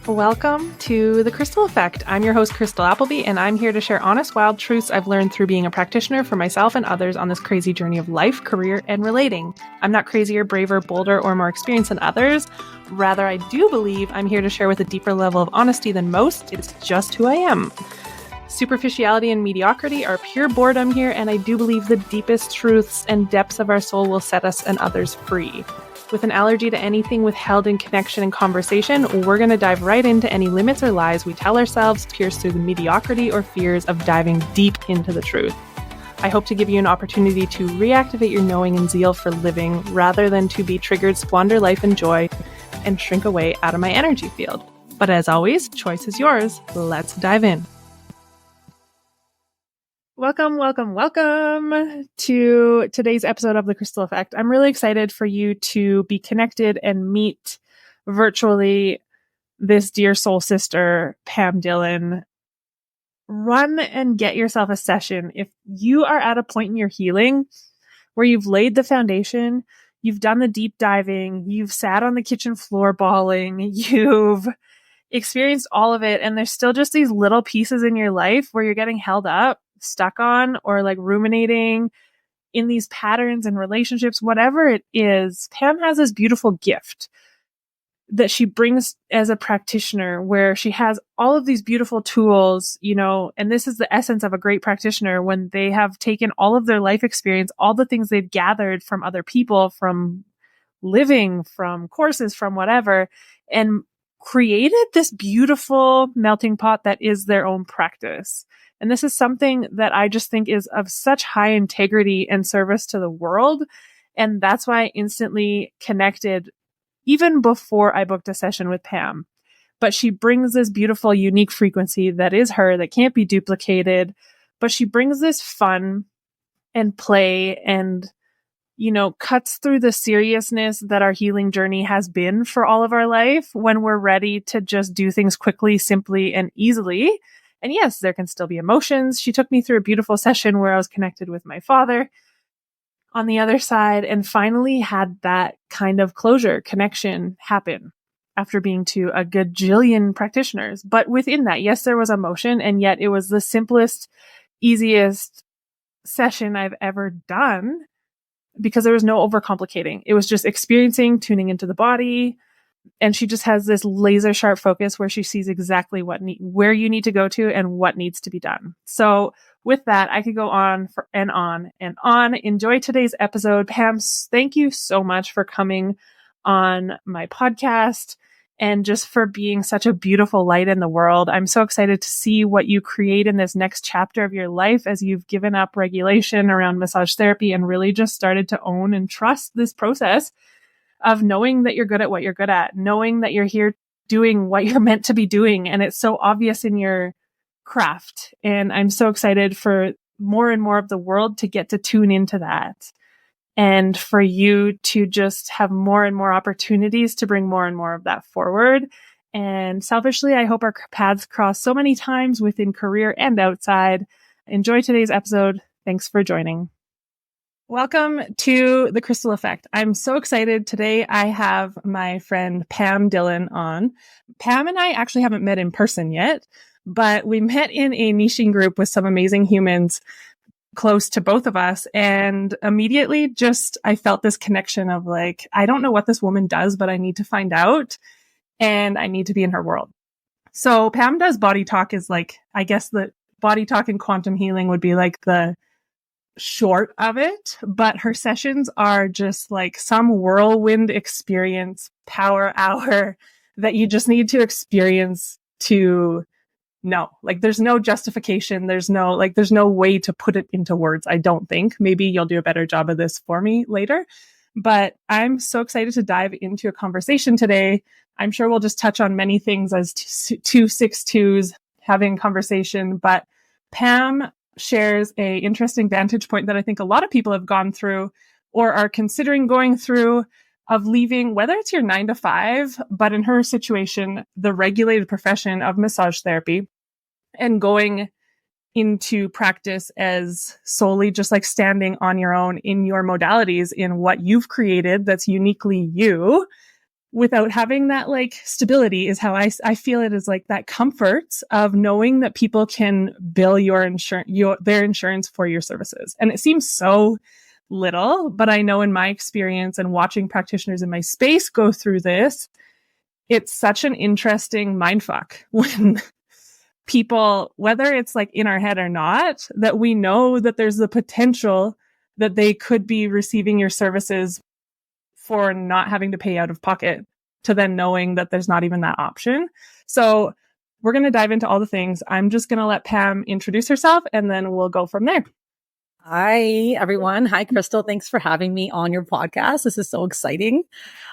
Welcome to the Krystal Effect. I'm your host, Krystal Appleby, and I'm here to share honest, wild truths I've learned through being a practitioner for myself and others on this crazy journey of life, career, and relating. I'm not crazier, braver, bolder, or more experienced than others. Rather, I do believe I'm here to share with a deeper level of honesty than most. It's just who I am. Superficiality and mediocrity are pure boredom here, and I do believe the deepest truths and depths of our soul will set us and others free. With an allergy to anything withheld in connection and conversation, we're going to dive right into any limits or lies we tell ourselves, pierced through the mediocrity or fears of diving deep into the truth. I hope to give you an opportunity to reactivate your knowing and zeal for living, rather than to be triggered, squander life and joy, and shrink away out of my energy field. But as always, choice is yours. Let's dive in. Welcome to today's episode of the Krystal Effect. I'm really excited for you to be connected and meet virtually this dear soul sister, Pam Dillon. Run and get yourself a session. If you are at a point in your healing where you've laid the foundation, you've done the deep diving, you've sat on the kitchen floor bawling, you've experienced all of it, and there's still just these little pieces in your life where you're getting held up, stuck on, or like ruminating in these patterns and relationships, whatever it is, Pam has this beautiful gift that she brings as a practitioner where she has all of these beautiful tools, and this is the essence of a great practitioner when they have taken all of their life experience, all the things they've gathered from other people, from living, from courses, from whatever, and created this beautiful melting pot that is their own practice. And this is something that I just think is of such high integrity and service to the world. And that's why I instantly connected even before I booked a session with Pam. But she brings this beautiful, unique frequency that is her, that can't be duplicated. But she brings this fun and play and, cuts through the seriousness that our healing journey has been for all of our life when we're ready to just do things quickly, simply, and easily. And yes, there can still be emotions. She took me through a beautiful session where I was connected with my father on the other side and finally had that kind of closure, connection happen after being to a gajillion practitioners. But within that, yes, there was emotion, and yet it was the simplest, easiest session I've ever done because there was no overcomplicating. It was just experiencing, tuning into the body. And she just has this laser sharp focus where she sees exactly where you need to go to and what needs to be done. So with that, I could go on and on and on. Enjoy today's episode. Pam, thank you so much for coming on my podcast and just for being such a beautiful light in the world. I'm so excited to see what you create in this next chapter of your life as you've given up regulation around massage therapy and really just started to own and trust this process of knowing that you're good at what you're good at, knowing that you're here doing what you're meant to be doing. And it's so obvious in your craft. And I'm so excited for more and more of the world to get to tune into that. And for you to just have more and more opportunities to bring more and more of that forward. And selfishly, I hope our paths cross so many times within career and outside. Enjoy today's episode. Thanks for joining. Welcome to the Krystal Effect. I'm so excited. Today I have my friend Pam Dillon on. Pam and I actually haven't met in person yet, but we met in a niching group with some amazing humans close to both of us. And immediately I felt this connection of like, I don't know what this woman does, but I need to find out and I need to be in her world. So Pam does BodyTalk is like, I guess the BodyTalk and quantum healing would be like the short of it, but her sessions are just like some whirlwind experience, power hour that you just need to experience to know. Like there's no justification. There's no way to put it into words. I don't think. Maybe you'll do a better job of this for me later, but I'm so excited to dive into a conversation today. I'm sure we'll just touch on many things as 262s having conversation, but Pam shares a interesting vantage point that I think a lot of people have gone through or are considering going through of leaving, whether it's your 9 to 5, but in her situation, the regulated profession of massage therapy and going into practice as solely just like standing on your own in your modalities in what you've created that's uniquely you without having that like stability is how I feel it is like that comfort of knowing that people can bill their insurance for your services. And it seems so little, but I know in my experience and watching practitioners in my space go through this, it's such an interesting mindfuck when people, whether it's like in our head or not, that we know that there's the potential that they could be receiving your services for not having to pay out of pocket, to then knowing that there's not even that option. So we're going to dive into all the things. I'm just going to let Pam introduce herself and then we'll go from there. Hi, everyone. Hi, Krystal. Thanks for having me on your podcast. This is so exciting.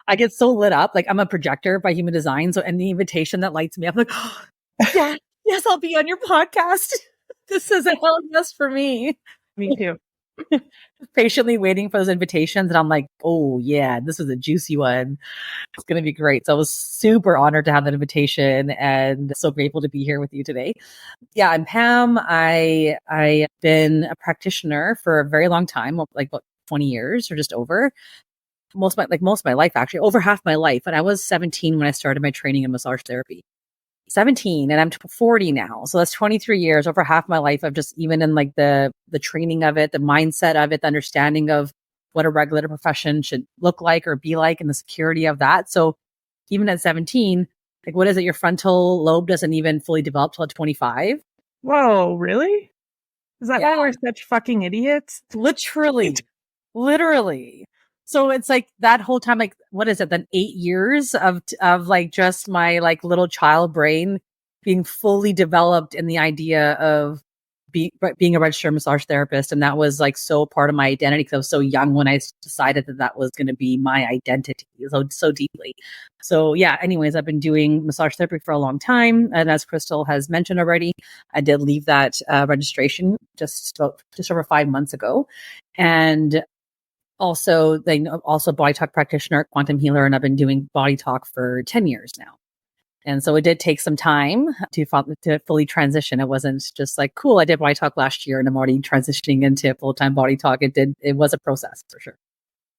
I get so lit up. Like, I'm a projector by human design. So any invitation that lights me up, like, oh, yeah, yes, I'll be on your podcast. This is a hell yes for me. Me too. Patiently waiting for those invitations. And I'm like, oh yeah, this is a juicy one. It's going to be great. So I was super honored to have that invitation and so grateful to be here with you today. Yeah, I'm Pam. I've been a practitioner for a very long time, like about 20 years or just over. Most of my life, actually, over half my life. And I was 17 when I started my training in massage therapy. 17 and I'm 40 now. So that's 23 years, over half my life of just even in like the training of it, the mindset of it, the understanding of what a regulator profession should look like or be like and the security of that. So even at 17, like what is it? Your frontal lobe doesn't even fully develop till at 25. Whoa, really? Is that why we're such fucking idiots? Literally. So it's like that whole time, like, what is it? Then 8 years of like just my like little child brain being fully developed in the idea of being a registered massage therapist. And that was like so part of my identity because I was so young when I decided that was going to be my identity so deeply. So yeah, anyways, I've been doing massage therapy for a long time. And as Krystal has mentioned already, I did leave that registration just over 5 months ago. And also BodyTalk practitioner, quantum healer, and I've been doing BodyTalk for 10 years now. And so it did take some time to fully transition. It wasn't just like, cool, I did BodyTalk last year and I'm already transitioning into full-time BodyTalk. It was a process for sure.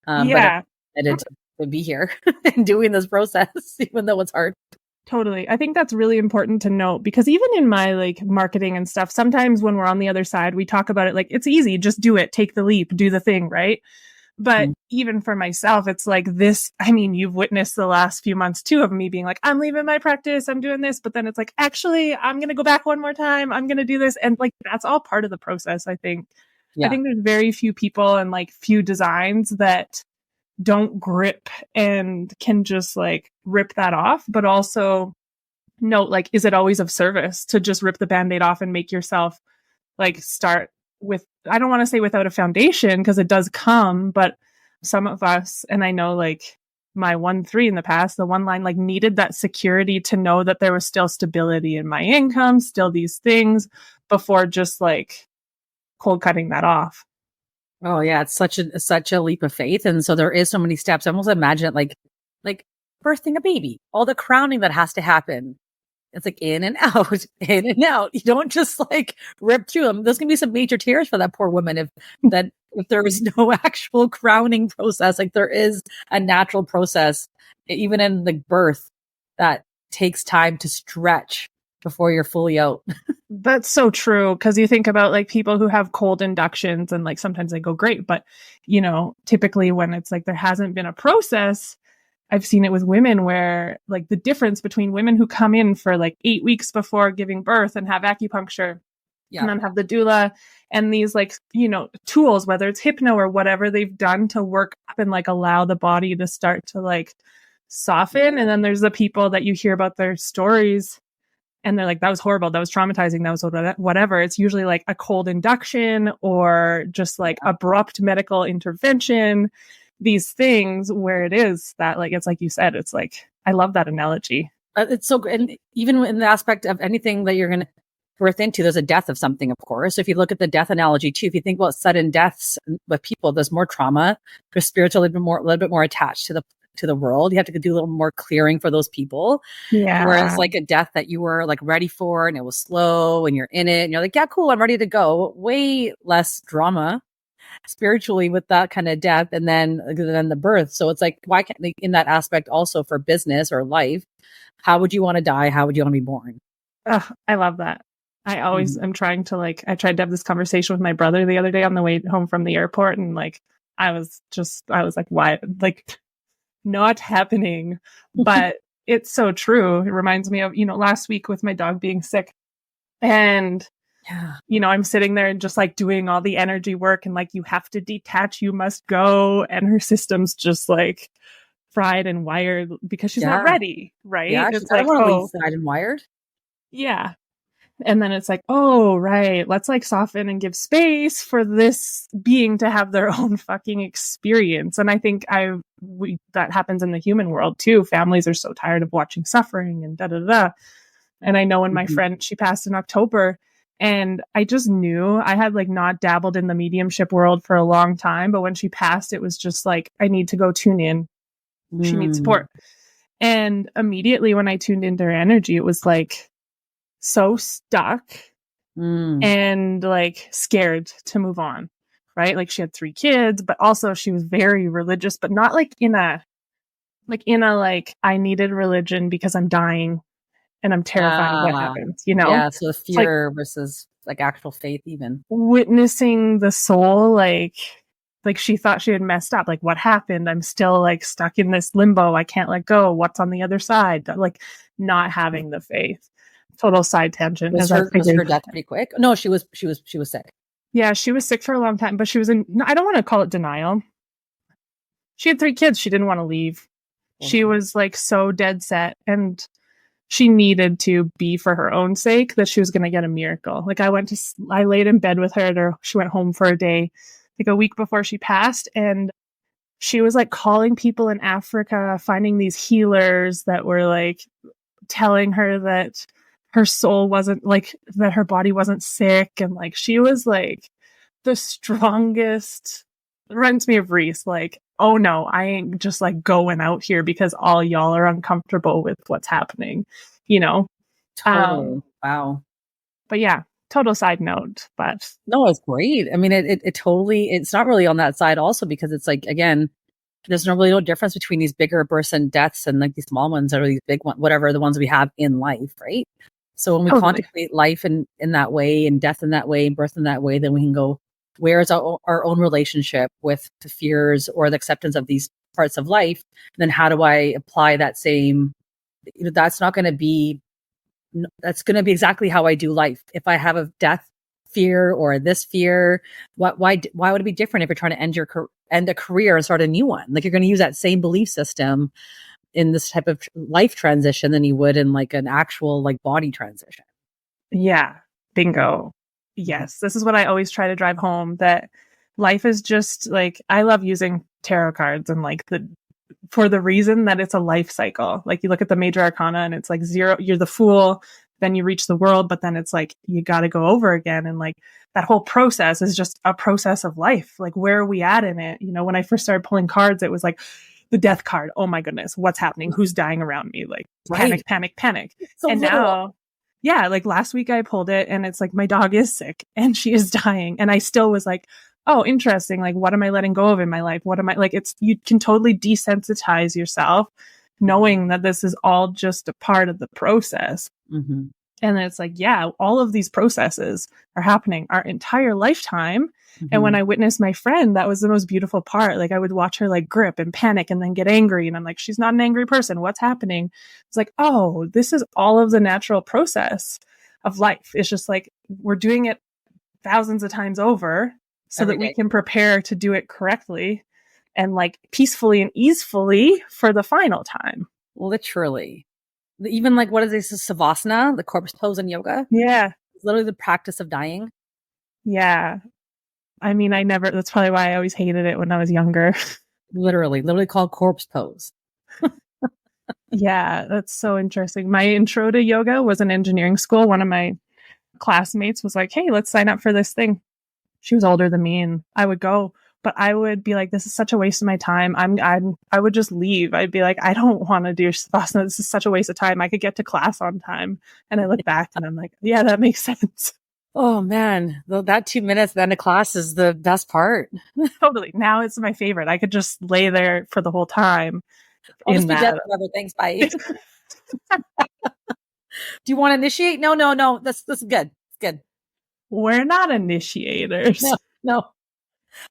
Yeah. But I did to be here and doing this process, even though it's hard. Totally. I think that's really important to note because even in my like marketing and stuff, sometimes when we're on the other side, we talk about it like, it's easy, just do it, take the leap, do the thing, right? But even for myself, it's like this, I mean, you've witnessed the last few months too of me being like, I'm leaving my practice, I'm doing this, but then it's like, actually, I'm going to go back one more time. I'm going to do this. And like, that's all part of the process, I think. Yeah. I think there's very few people and like few designs that don't grip and can just like rip that off, but also note, like, is it always of service to just rip the Band-Aid off and make yourself like start with, I don't want to say without a foundation because it does come, but some of us, and I know like my 1-3 in the past, the one line like needed that security to know that there was still stability in my income, still these things before just like cold cutting that off. Oh yeah. It's such a leap of faith. And so there is so many steps. I almost imagine it like birthing a baby, all the crowning that has to happen. It's like in and out, in and out. You don't just like rip through them. There's going to be some major tears for that poor woman if there is no actual crowning process. Like there is a natural process, even in the birth, that takes time to stretch before you're fully out. That's so true. Because you think about like people who have cold inductions and like sometimes they go great, but you know, typically when it's like there hasn't been a process, I've seen it with women where like the difference between women who come in for like 8 weeks before giving birth and have acupuncture and then have the doula and these like, you know, tools, whether it's hypno or whatever they've done to work up and like allow the body to start to like soften. And then there's the people that you hear about their stories and they're like, that was horrible. That was traumatizing. That was whatever. It's usually like a cold induction or just like abrupt medical intervention. These things where it is that like, it's like you said, it's like, I love that analogy. It's so good. And even in the aspect of anything that you're going to birth into, there's a death of something, of course. So if you look at the death analogy too, if you think about sudden deaths with people, there's more trauma. There's spiritual, a little bit more attached to the world. You have to do a little more clearing for those people. Yeah. Whereas like a death that you were like ready for and it was slow and you're in it and you're like, yeah, cool, I'm ready to go. Way less drama. spiritually with that kind of death and then the birth. So it's like, why can't, like, in that aspect also for business or life, how would you want to die? How would you want to be born? I love that. I always am trying to I tried to have this conversation with my brother the other day on the way home from the airport. And I was like, why? Like, not happening. But it's so true. It reminds me of, last week with my dog being sick. And, I'm sitting there and just like doing all the energy work and like, you have to detach, you must go. And her system's just like fried and wired because she's not ready. Right. Yeah. It's I like, don't want to be fried and wired. Yeah. And then it's like, oh, right. Let's like soften and give space for this being to have their own fucking experience. And I think that happens in the human world too. Families are so tired of watching suffering and da da da. And I know when my friend, she passed in October, and I just knew I had like not dabbled in the mediumship world for a long time. But when she passed, it was just like, I need to go tune in. She needs support. And immediately when I tuned into her energy, it was like, so stuck and like scared to move on, right? Like she had 3 kids, but also she was very religious, but not like in a I needed religion because I'm dying and I'm terrified of what happens, Yeah, so the fear versus like actual faith, even witnessing the soul, like she thought she had messed up. Like, what happened? I'm still like stuck in this limbo. I can't let go. What's on the other side? Like, not having the faith. Total side tangent. Was her death pretty quick? No, she was sick. Yeah, she was sick for a long time, but she was I don't want to call it denial. She had 3 kids. She didn't want to leave. She was like so dead set, and she needed to be for her own sake that she was going to get a miracle. Like I laid in bed with her. She went home for a day, like a week before she passed. And she was like calling people in Africa, finding these healers that were like telling her that her soul wasn't like, that her body wasn't sick. And like, she was like the strongest. It reminds me of Reese. Like, oh no, I ain't just like going out here because all y'all are uncomfortable with what's happening, Totally. Wow. But yeah, total side note, but no, it's great. I mean, it totally, it's not really on that side also because it's like, again, there's no difference between these bigger births and deaths and like these small ones or these big ones, whatever the ones we have in life, right? So when we contemplate life in that way and death in that way and birth in that way, then we can go, where is our own relationship with the fears or the acceptance of these parts of life? And then how do I apply that same, that's going to be exactly how I do life. If I have a death fear or this fear, why would it be different if you're trying to end a career and start a new one? Like you're going to use that same belief system in this type of life transition than you would in like an actual like body transition. Yeah. Bingo. Yes. This is what I always try to drive home, that life is just like, I love using tarot cards and like for the reason that it's a life cycle. Like you look at the major arcana and it's like 0, you're the Fool, then you reach the World, but then it's like, you got to go over again. And like that whole process is just a process of life. Like, where are we at in it? When I first started pulling cards, it was like the death card. Oh my goodness, what's happening? Who's dying around me? Like panic. So and now, yeah, like last week I pulled it and it's like, my dog is sick and she is dying. And I still was like, oh, interesting. Like, what am I letting go of in my life? What am I like? You can totally desensitize yourself knowing that this is all just a part of the process. Mm-hmm. And then it's like, yeah, all of these processes are happening our entire lifetime. Mm-hmm. And when I witnessed my friend, that was the most beautiful part. Like I would watch her like grip and panic and then get angry. And I'm like, she's not an angry person. What's happening? It's like, oh, this is all of the natural process of life. It's just like, we're doing it thousands of times over so that we can prepare to do it correctly and like peacefully and easefully for the final time. Literally. Even like, what is this? Savasana, the corpse pose in yoga? Yeah. It's literally the practice of dying. Yeah. I mean, that's probably why I always hated it when I was younger. Literally called corpse pose. Yeah, that's so interesting. My intro to yoga was in engineering school. One of my classmates was like, hey, let's sign up for this thing. She was older than me and I would go, but I would be like, this is such a waste of my time. I would just leave. I'd be like, I don't want to do Savasana. This is such a waste of time. I could get to class on time. And I look back and I'm like, yeah, that makes sense. Oh man, that 2 minutes at the end of class is the best part. Totally. Now it's my favorite. I could just lay there for the whole time I'll in just be dead that. forever. Thanks, bye. Do you want to initiate? No, no, no. That's good. It's good. We're not initiators. No, no.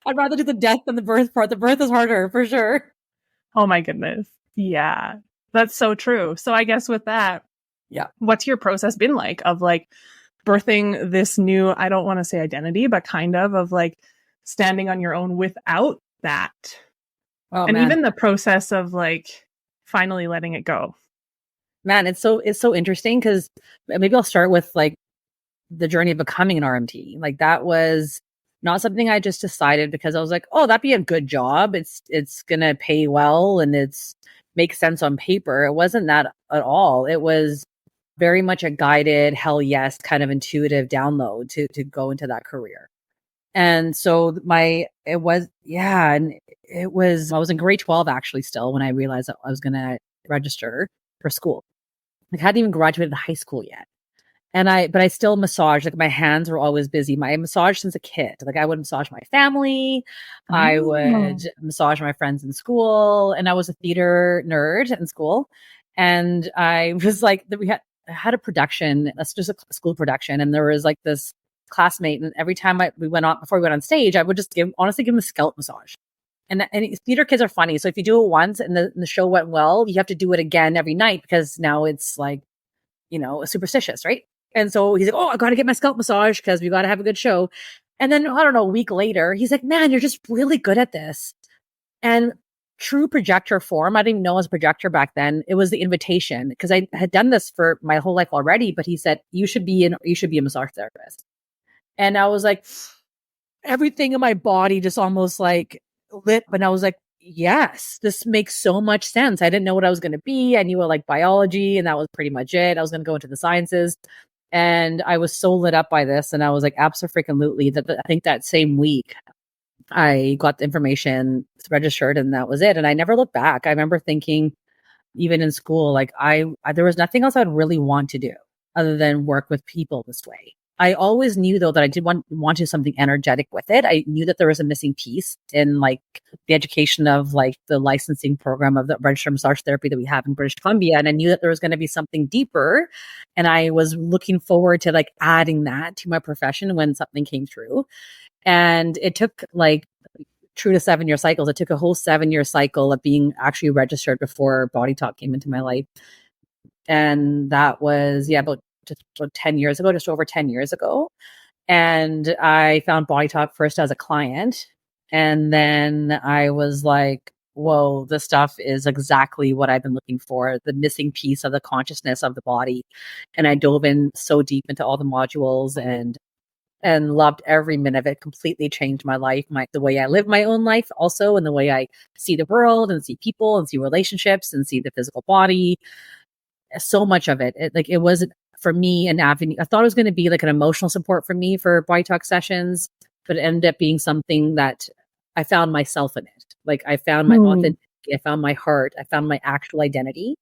I'd rather do the death than the birth part. The birth is harder for sure. Oh my goodness. Yeah. That's so true. So I guess with that, Yeah. what's your process been like of like birthing this new, I don't want to say identity, but kind of like standing on your own without that? Oh And man. even the process of like finally letting it go. Man, it's so interesting because maybe I'll start with like the journey of becoming an RMT. Like that was not something I just decided because I was like, oh, that'd be a good job. It's gonna pay well and it's makes sense on paper. It wasn't that at all. It was very much a guided, hell yes, kind of intuitive download to go into that career. And so it was, yeah, and it was, I was in grade 12 actually still when I realized that I was gonna register for school. Like I hadn't even graduated high school yet. But I still massage. Like my hands were always busy. I massaged since a kid. Like I would massage my family. I would massage my friends in school. And I was a theater nerd in school. And I was like, I had a production. That's just a school production. And there was like this classmate. And every time before we went on stage, I would just honestly give him a scalp massage. And theater kids are funny. So if you do it once and the show went well, you have to do it again every night because now it's like, superstitious, right? And so he's like, oh, I got to get my scalp massage because we got to have a good show. And then, I don't know, a week later, he's like, man, you're just really good at this. And true projector form, I didn't even know I was a projector back then. It was the invitation because I had done this for my whole life already. But he said, you should be a massage therapist. And I was like, everything in my body just almost like lit. But I was like, yes, this makes so much sense. I didn't know what I was going to be. I knew like biology and that was pretty much it. I was going to go into the sciences. And I was so lit up by this. And I was like, absolutely. I think that same week, I got the information, registered, and that was it. And I never looked back. I remember thinking, even in school, like there was nothing else I'd really want to do other than work with people this way. I always knew though that I did want to do something energetic with it. I knew that there was a missing piece in like the education of like the licensing program of the registered massage therapy that we have in British Columbia. And I knew that there was going to be something deeper. And I was looking forward to like adding that to my profession when something came through. And it took like true to 7-year cycles. It took a whole 7-year cycle of being actually registered before BodyTalk came into my life. And that was, about 10 years ago, just over 10 years ago. And I found BodyTalk first as a client. And then I was like, whoa, this stuff is exactly what I've been looking for, the missing piece of the consciousness of the body. And I dove in so deep into all the modules and loved every minute of it. Completely changed my life, the way I live my own life also, and the way I see the world and see people and see relationships and see the physical body. So much of it was for me an avenue. I thought it was going to be like an emotional support for me for BodyTalk sessions, but it ended up being something that I found myself in it. Like I found my authenticity, I found my heart, I found my actual identity.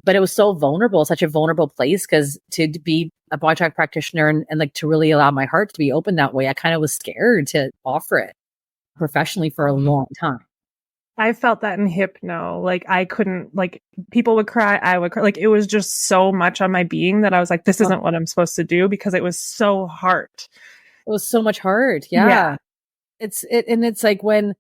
But it was so vulnerable, such a vulnerable place, because to be a BodyTalk practitioner and like to really allow my heart to be open that way, I kind of was scared to offer it professionally for a long time. I felt that in hypno. Like I couldn't, like people would cry, I would cry. Like it was just so much on my being that I was like, this isn't what I'm supposed to do because it was so hard. It was so much hard. Yeah. And it's like when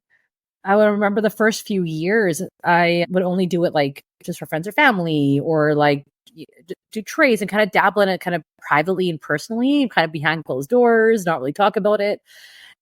I would remember the first few years, I would only do it like just for friends or family or like do trays and kind of dabble in it kind of privately and personally, kind of behind closed doors, not really talk about it.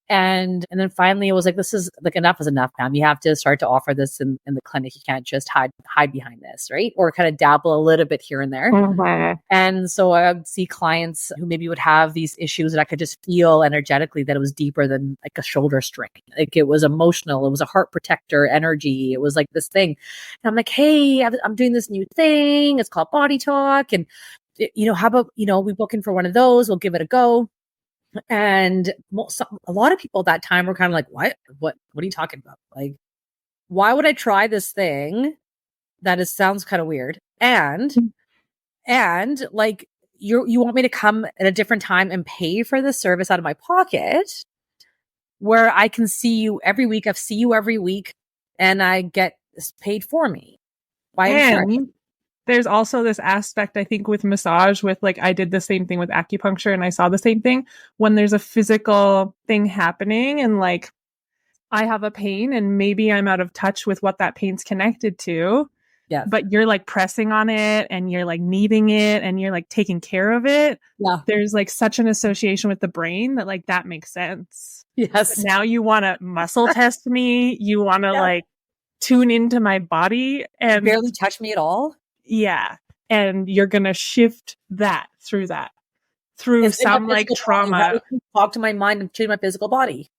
And then finally it was like, this is like, enough is enough, Pam. You have to start to offer this in the clinic. You can't just hide behind this, right? Or kind of dabble a little bit here and there. Mm-hmm. And so I would see clients who maybe would have these issues that I could just feel energetically that it was deeper than like a shoulder strain. Like it was emotional. It was a heart protector energy. It was like this thing. And I'm like, hey, I'm doing this new thing. It's called BodyTalk. And, how about, we book in for one of those? We'll give it a go. And a lot of people at that time were kind of like, what are you talking about? Like, why would I try this thing that sounds kind of weird? And like, you want me to come at a different time and pay for this service out of my pocket, where I can see you every week. I see you every week, and I get paid for me by insurance. And there's also this aspect, I think, with massage, with like, I did the same thing with acupuncture and I saw the same thing when there's a physical thing happening and like, I have a pain and maybe I'm out of touch with what that pain's connected to. Yeah. But you're like pressing on it and you're like kneading it and you're like taking care of it. Yeah. There's like such an association with the brain that like that makes sense. Yes. But now you want to muscle test me. You want to like tune into my body and barely touch me at all. Yeah. And you're going to shift that through some like trauma. Talk to my mind and change my physical body.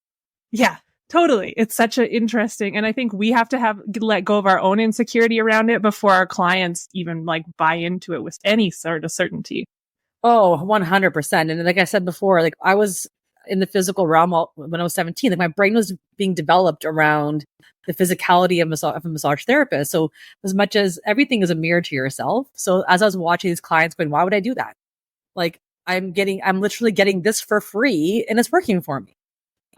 Yeah. Totally. It's such an interesting, and I think we have to let go of our own insecurity around it before our clients even like buy into it with any sort of certainty. Oh, 100%. And like I said before, like I was in the physical realm when I was 17, like my brain was being developed around the physicality of a massage therapist. So as much as everything is a mirror to yourself. So as I was watching these clients going, why would I do that? Like I'm literally getting this for free and it's working for me.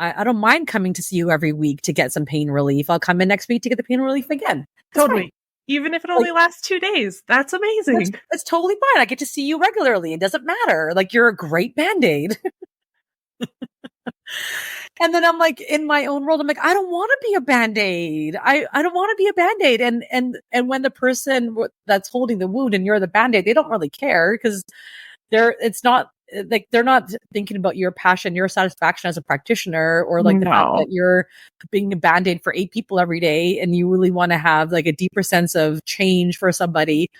I don't mind coming to see you every week to get some pain relief. I'll come in next week to get the pain relief again. Totally. Fine. Even if it only lasts 2 days. That's amazing. It's totally fine. I get to see you regularly. It doesn't matter. Like you're a great Band-Aid. And then I'm like in my own world, I'm like, I don't want to be a Band-Aid. I don't want to be a Band-Aid. And when the person that's holding the wound and you're the Band-Aid, they don't really care because it's not like they're not thinking about your passion, your satisfaction as a practitioner, or like the fact that you're being a Band-Aid for 8 people every day and you really want to have like a deeper sense of change for somebody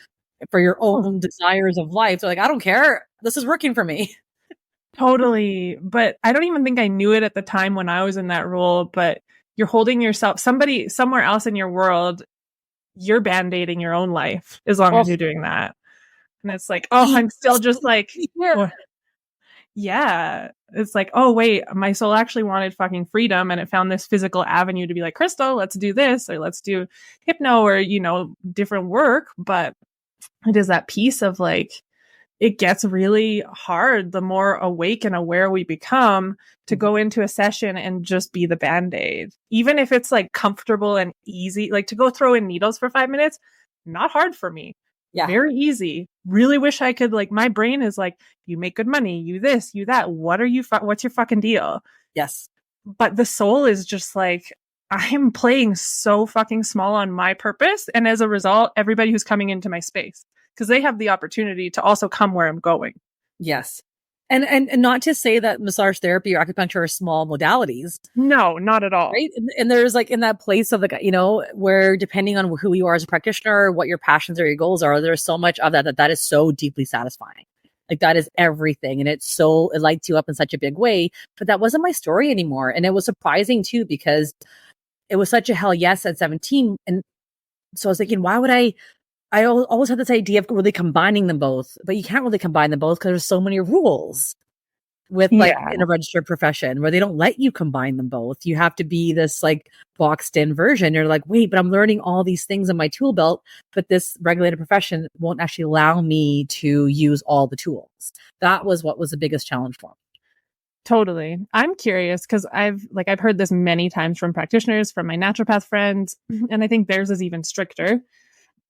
for your own desires of life. So like, I don't care. This is working for me. Totally. But I don't even think I knew it at the time when I was in that role, but you're holding yourself, somebody somewhere else in your world, you're Band-Aiding your own life as long as you're doing that. And it's like, oh, I'm still just like, yeah. It's like, oh, wait, my soul actually wanted fucking freedom and it found this physical avenue to be like, Krystal, let's do this, or let's do hypno, or, different work. But it is that piece of like, it gets really hard the more awake and aware we become to go into a session and just be the Band-Aid. Even if it's like comfortable and easy, like to go throw in needles for 5 minutes, not hard for me. Yeah. Very easy. Really wish I could, like, my brain is like, you make good money, you this, you that. What's your fucking deal? Yes. But the soul is just like, I'm playing so fucking small on my purpose. And as a result, everybody who's coming into my space, because they have the opportunity to also come where I'm going. Yes. And not to say that massage therapy or acupuncture are small modalities. No, not at all. Right. And there's like in that place of like, where depending on who you are as a practitioner, what your passions or your goals are, there's so much of that is so deeply satisfying. Like that is everything. And it lights you up in such a big way. But that wasn't my story anymore. And it was surprising too, because it was such a hell yes at 17. And so I was thinking, why would I always had this idea of really combining them both, but you can't really combine them both because there's so many rules with like in a registered profession where they don't let you combine them both. You have to be this like boxed in version. You're like, wait, but I'm learning all these things in my tool belt, but this regulated profession won't actually allow me to use all the tools. That was what was the biggest challenge for me. Totally. I'm curious because I've heard this many times from practitioners, from my naturopath friends, and I think theirs is even stricter.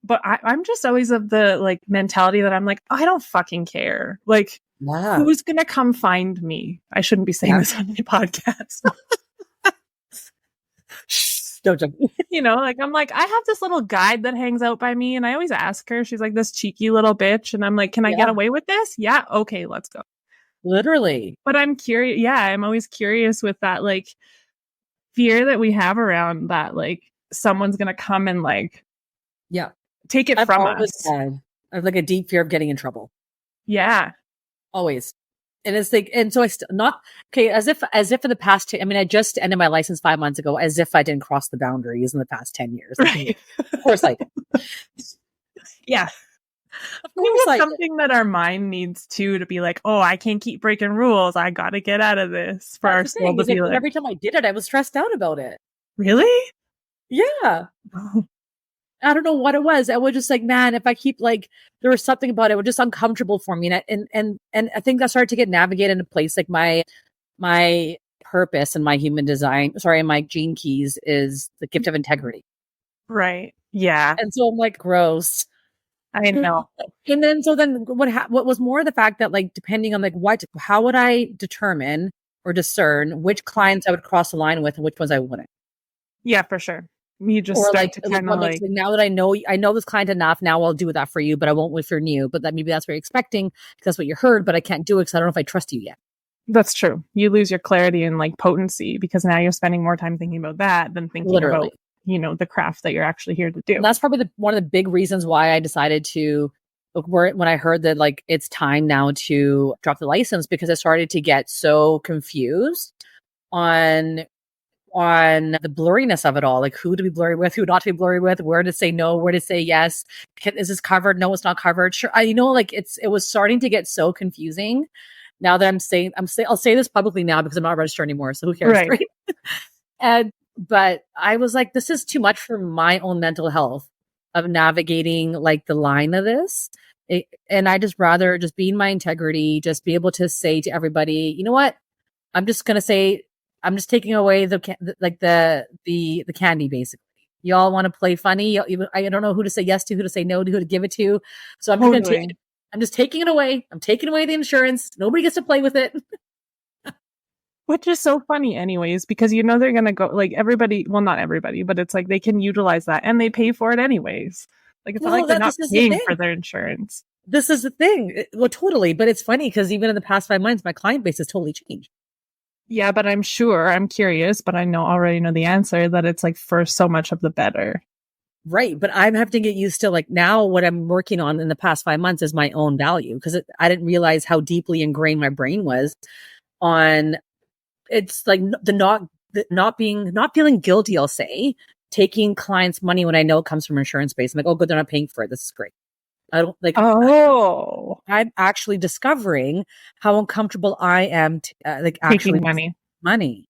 But I'm just always of the like mentality that I'm like, I don't fucking care. Like, who's going to come find me? I shouldn't be saying this on my podcast. Don't jump. Like, I'm like, I have this little guide that hangs out by me. And I always ask her, she's like this cheeky little bitch. And I'm like, can I get away with this? Yeah. Okay, let's go. Literally. But I'm curious. Yeah. I'm always curious with that, like, fear that we have around that, like, someone's going to come and like, take it from us. I have like a deep fear of getting in trouble. Yeah. Always. And it's like, and so as if in the past, I just ended my license 5 months ago, as if I didn't cross the boundaries in the past 10 years. Right. Of course I did. Yeah. Of course it's something that our mind needs to be like, oh, I can't keep breaking rules. I got to get out of this for our soul to be like. Every time I did it, I was stressed out about it. Really? Yeah. I don't know what it was. I was just like, man, if I keep like, there was something about it, it was just uncomfortable for me. And I think I started to get navigated into place. Like my purpose and my human design, sorry, my gene keys is the gift of integrity. Right. Yeah. And so I'm like, gross. I know. And then, so then what was more the fact that like, depending on like how would I determine or discern which clients I would cross the line with and which ones I wouldn't? Yeah, for sure. You just Or start like, to kind of like, now that I know this client enough, now I'll do that for you, but I won't if you're new. But that maybe that's what you're expecting because that's what you heard, but I can't do it because I don't know if I trust you yet. that's true. You lose your clarity and like potency because now you're spending more time thinking about that than thinking Literally. about, you know, the craft that you're actually here to do. And that's probably one of the big reasons why I decided to when I heard that like it's time now to drop the license, because I started to get so confused on the blurriness of it all. Like who to be blurry with, who not to be blurry with, where to say no, where to say yes. Is this covered? No, it's not covered. Sure. Like it was starting to get so confusing. Now that I'll say this publicly now because I'm not registered anymore. So who cares? Right? But I was like, this is too much for my own mental health of navigating like the line of this. And I just rather just be in my integrity, just be able to say to everybody, you know what? I'm just taking away the candy, basically. Y'all want to play funny. I don't know who to say yes to, who to say no to, who to give it to. So I'm just taking it away. I'm taking away the insurance. Nobody gets to play with it. Which is so funny anyways, because you know they're going to go like everybody, well, not everybody, but it's like they can utilize that and they pay for it anyways. Like it's not like they're not paying for their insurance. This is the thing. Well, totally. But it's funny because even in the past 5 months, my client base has totally changed. Yeah, but I'm curious, but I already know the answer that it's like for so much of the better. Right. But I'm having to get used to like now what I'm working on in the past 5 months is my own value, because I didn't realize how deeply ingrained my brain was on it's like not feeling guilty, I'll say, taking clients' money when I know it comes from insurance base. I'm like, oh, good, they're not paying for it. This is great. I don't like. Oh, I'm actually discovering how uncomfortable I am like actually taking money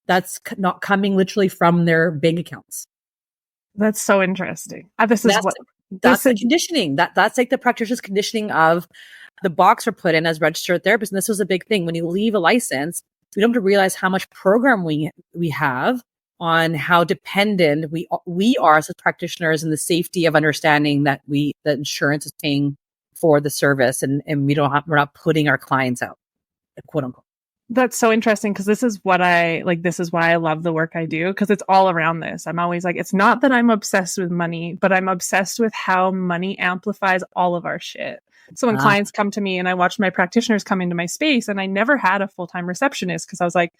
that's not coming literally from their bank accounts. That's so interesting. That's the conditioning. That's like the practitioner's conditioning of the box we're put in as registered therapists. And this was a big thing. When you leave a license, we don't have to realize how much program we have on how dependent we are as practitioners, and the safety of understanding that the insurance is paying for the service, and we're not putting our clients out, quote unquote. That's so interesting, because this is why I love the work I do, because it's all around this. I'm always like, it's not that I'm obsessed with money, but I'm obsessed with how money amplifies all of our shit. So when clients come to me and I watch my practitioners come into my space, and I never had a full-time receptionist because I was like,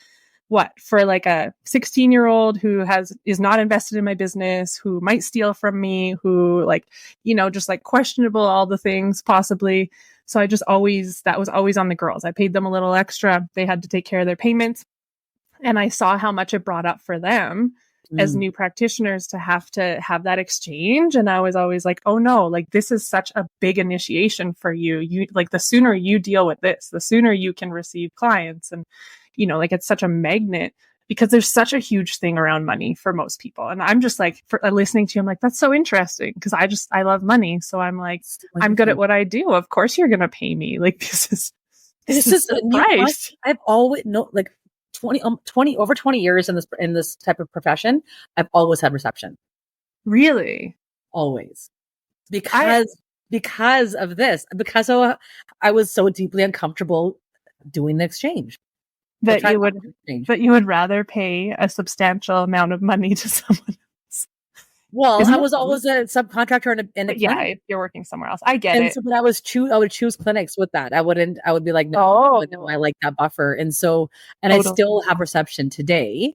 what, for like a 16-year-old who is not invested in my business, who might steal from me, who like, you know, just like questionable, all the things possibly. So that was always on the girls. I paid them a little extra. They had to take care of their payments. And I saw how much it brought up for them as new practitioners to have that exchange. And I was always like, oh no, like this is such a big initiation for you. You like, the sooner you deal with this, the sooner you can receive clients. And, you know, like it's such a magnet, because there's such a huge thing around money for most people. And I'm just like, listening to you, I'm like, that's so interesting, because I love money. So I'm like, I'm good at what I do. Of course you're going to pay me. Like this is the price. I've always like 20 years in this type of profession. I've always had reception. Really? Always. Because of this, because I was so deeply uncomfortable doing the exchange. That you would rather pay a substantial amount of money to someone else. Well, I was always a subcontractor in a clinic. If you're working somewhere else, I get it. So, but I would choose clinics with that. I would be like, no, I like that buffer. And so, I still have reception today.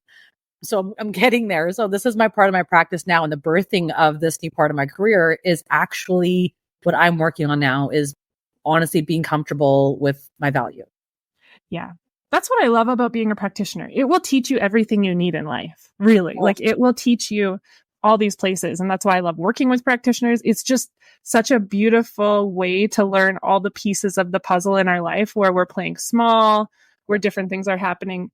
So I'm getting there. So this is my part of my practice now. And the birthing of this new part of my career is actually what I'm working on now, is honestly being comfortable with my value. Yeah. That's what I love about being a practitioner. It will teach you everything you need in life, really. Like it will teach you all these places. And that's why I love working with practitioners. It's just such a beautiful way to learn all the pieces of the puzzle in our life, where we're playing small, where different things are happening.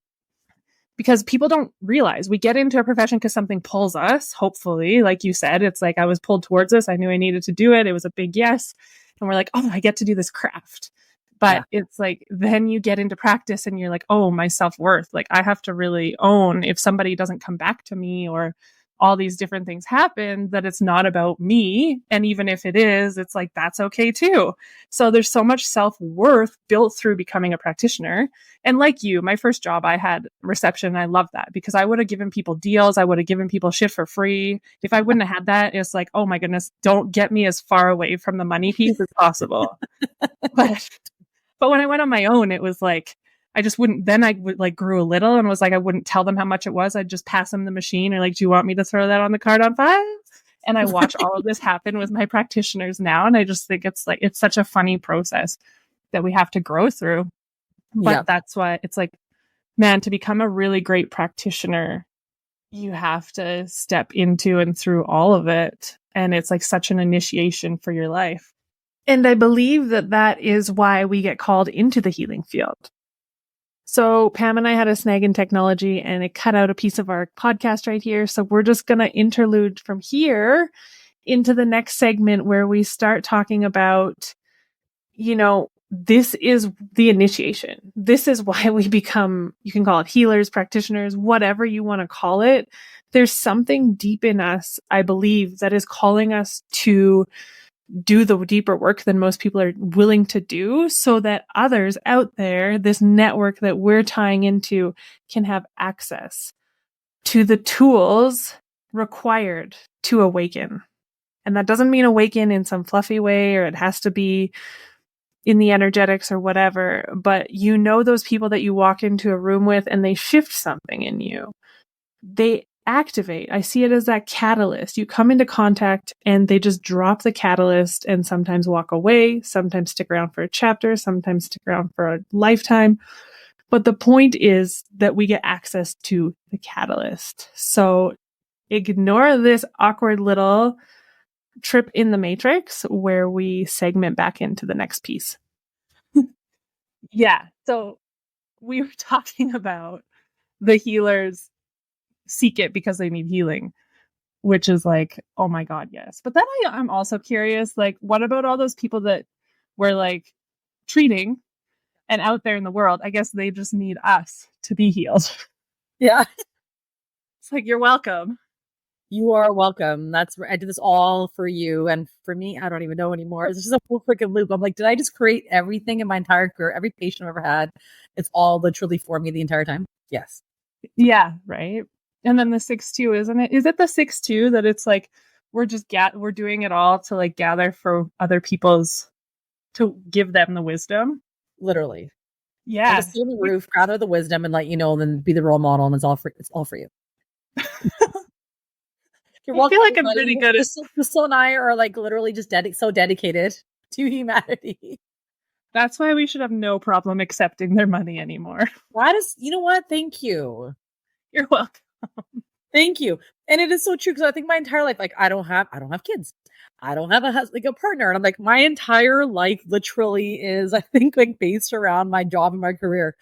because people don't realize we get into a profession because something pulls us, hopefully. Like you said, it's like I was pulled towards this. I knew I needed to do it. It was a big yes. And we're like, oh, I get to do this craft. But it's like, then you get into practice and you're like, oh, my self-worth. Like I have to really own if somebody doesn't come back to me or all these different things happen, that it's not about me. And even if it is, it's like, that's okay too. So there's so much self-worth built through becoming a practitioner. And like you, my first job, I had reception. I loved that because I would have given people deals. I would have given people shit for free. If I wouldn't have had that, it's like, oh my goodness, don't get me as far away from the money piece as possible. But when I went on my own, it was like, I just wouldn't, then I would like grew a little and was like, I wouldn't tell them how much it was. I'd just pass them the machine or like, do you want me to throw that on the card on 5? And I watch all of this happen with my practitioners now. And I just think it's like, it's such a funny process that we have to grow through. But that's why it's like, man, to become a really great practitioner, you have to step into and through all of it. And it's like such an initiation for your life. And I believe that that is why we get called into the healing field. So Pam and I had a snag in technology and it cut out a piece of our podcast right here. So we're just going to interlude from here into the next segment where we start talking about, you know, this is the initiation. This is why we become, you can call it healers, practitioners, whatever you want to call it. There's something deep in us, I believe, that is calling us to do the deeper work than most people are willing to do so that others out there, this network that we're tying into, can have access to the tools required to awaken. And that doesn't mean awaken in some fluffy way or it has to be in the energetics or whatever, but you know those people that you walk into a room with and they shift something in you. They activate. I see it as that catalyst. You come into contact and they just drop the catalyst and sometimes walk away, sometimes stick around for a chapter, sometimes stick around for a lifetime. But the point is that we get access to the catalyst. So ignore this awkward little trip in the matrix where we segment back into the next piece. Yeah. So we were talking about the healers seek it because they need healing, which is like, oh my God, yes. But then I'm also curious, like, what about all those people that we're like treating and out there in the world? I guess they just need us to be healed. Yeah. It's like, you're welcome. You are welcome. I did this all for you. And for me, I don't even know anymore. It's just a full freaking loop. I'm like, did I just create everything in my entire career? Every patient I've ever had, it's all literally for me the entire time. Yes. Yeah. Right. And then the 6-2, isn't it? Is it the 6-2 that it's like, we're just we're doing it all to like gather for other people's, to give them the wisdom? Literally. Yeah. Just sit on the roof, gather the wisdom and let you know, and then be the role model. And it's all for you. You're welcome. I feel like I'm pretty good at Krystal and I are like literally just so dedicated to humanity. That's why we should have no problem accepting their money anymore. That is, you know what? Thank you. You're welcome. Thank you. And it is so true because I think my entire life, like I don't have kids. I don't have a partner. And I'm like, my entire life literally is, I think, like based around my job and my career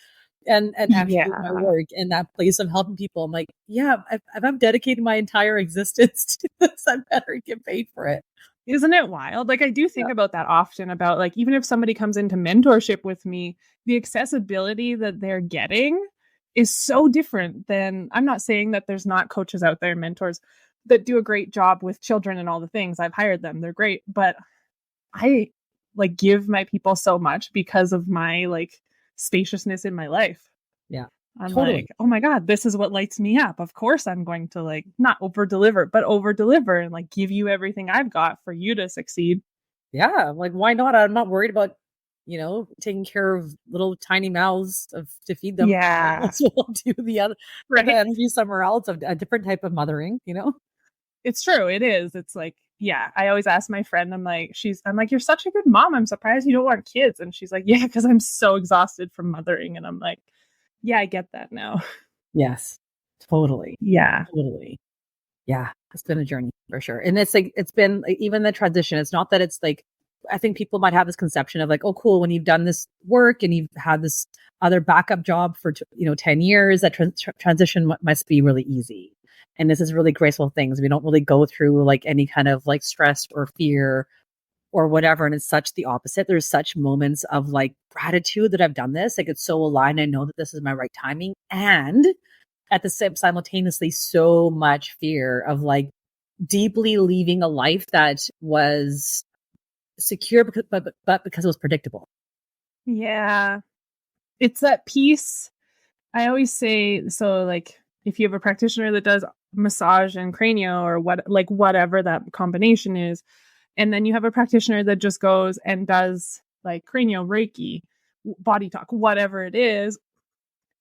and actually my work and that place of helping people. I'm like, yeah, if I'm dedicating my entire existence to this, I better get paid for it. Isn't it wild? Like I do think about that often, about like, even if somebody comes into mentorship with me, the accessibility that they're getting is so different than, I'm not saying that there's not coaches out there, mentors that do a great job with children and all the things. I've hired them. They're great. But I like give my people so much because of my like spaciousness in my life. Yeah. I'm like, oh my God, this is what lights me up. Of course I'm going to like not over deliver, but over deliver and like give you everything I've got for you to succeed. Yeah. Like, why not? I'm not worried about, taking care of little tiny mouths to feed them. Yeah. We'll do the other, right. The energy somewhere else of a different type of mothering, It's true. It is. It's like, yeah, I always ask my friend, I'm like, you're such a good mom. I'm surprised you don't want kids. And she's like, yeah, because I'm so exhausted from mothering. And I'm like, yeah, I get that now. Yes, totally. Yeah. Totally. Yeah. It's been a journey for sure. And it's like, it's been like, even the transition. It's not that it's like I think people might have this conception of like, oh, cool, when you've done this work and you've had this other backup job for 10 years, that transition must be really easy. And this is really graceful things. We don't really go through like any kind of like stress or fear or whatever. And it's such the opposite. There's such moments of like gratitude that I've done this. Like it's so aligned. I know that this is my right timing. And at the same simultaneously, so much fear of like deeply leaving a life that was secure, but because it was predictable. Yeah. It's that piece. I always say, so like if you have a practitioner that does massage and cranio or whatever that combination is, and then you have a practitioner that just goes and does like cranio, Reiki, BodyTalk, whatever it is,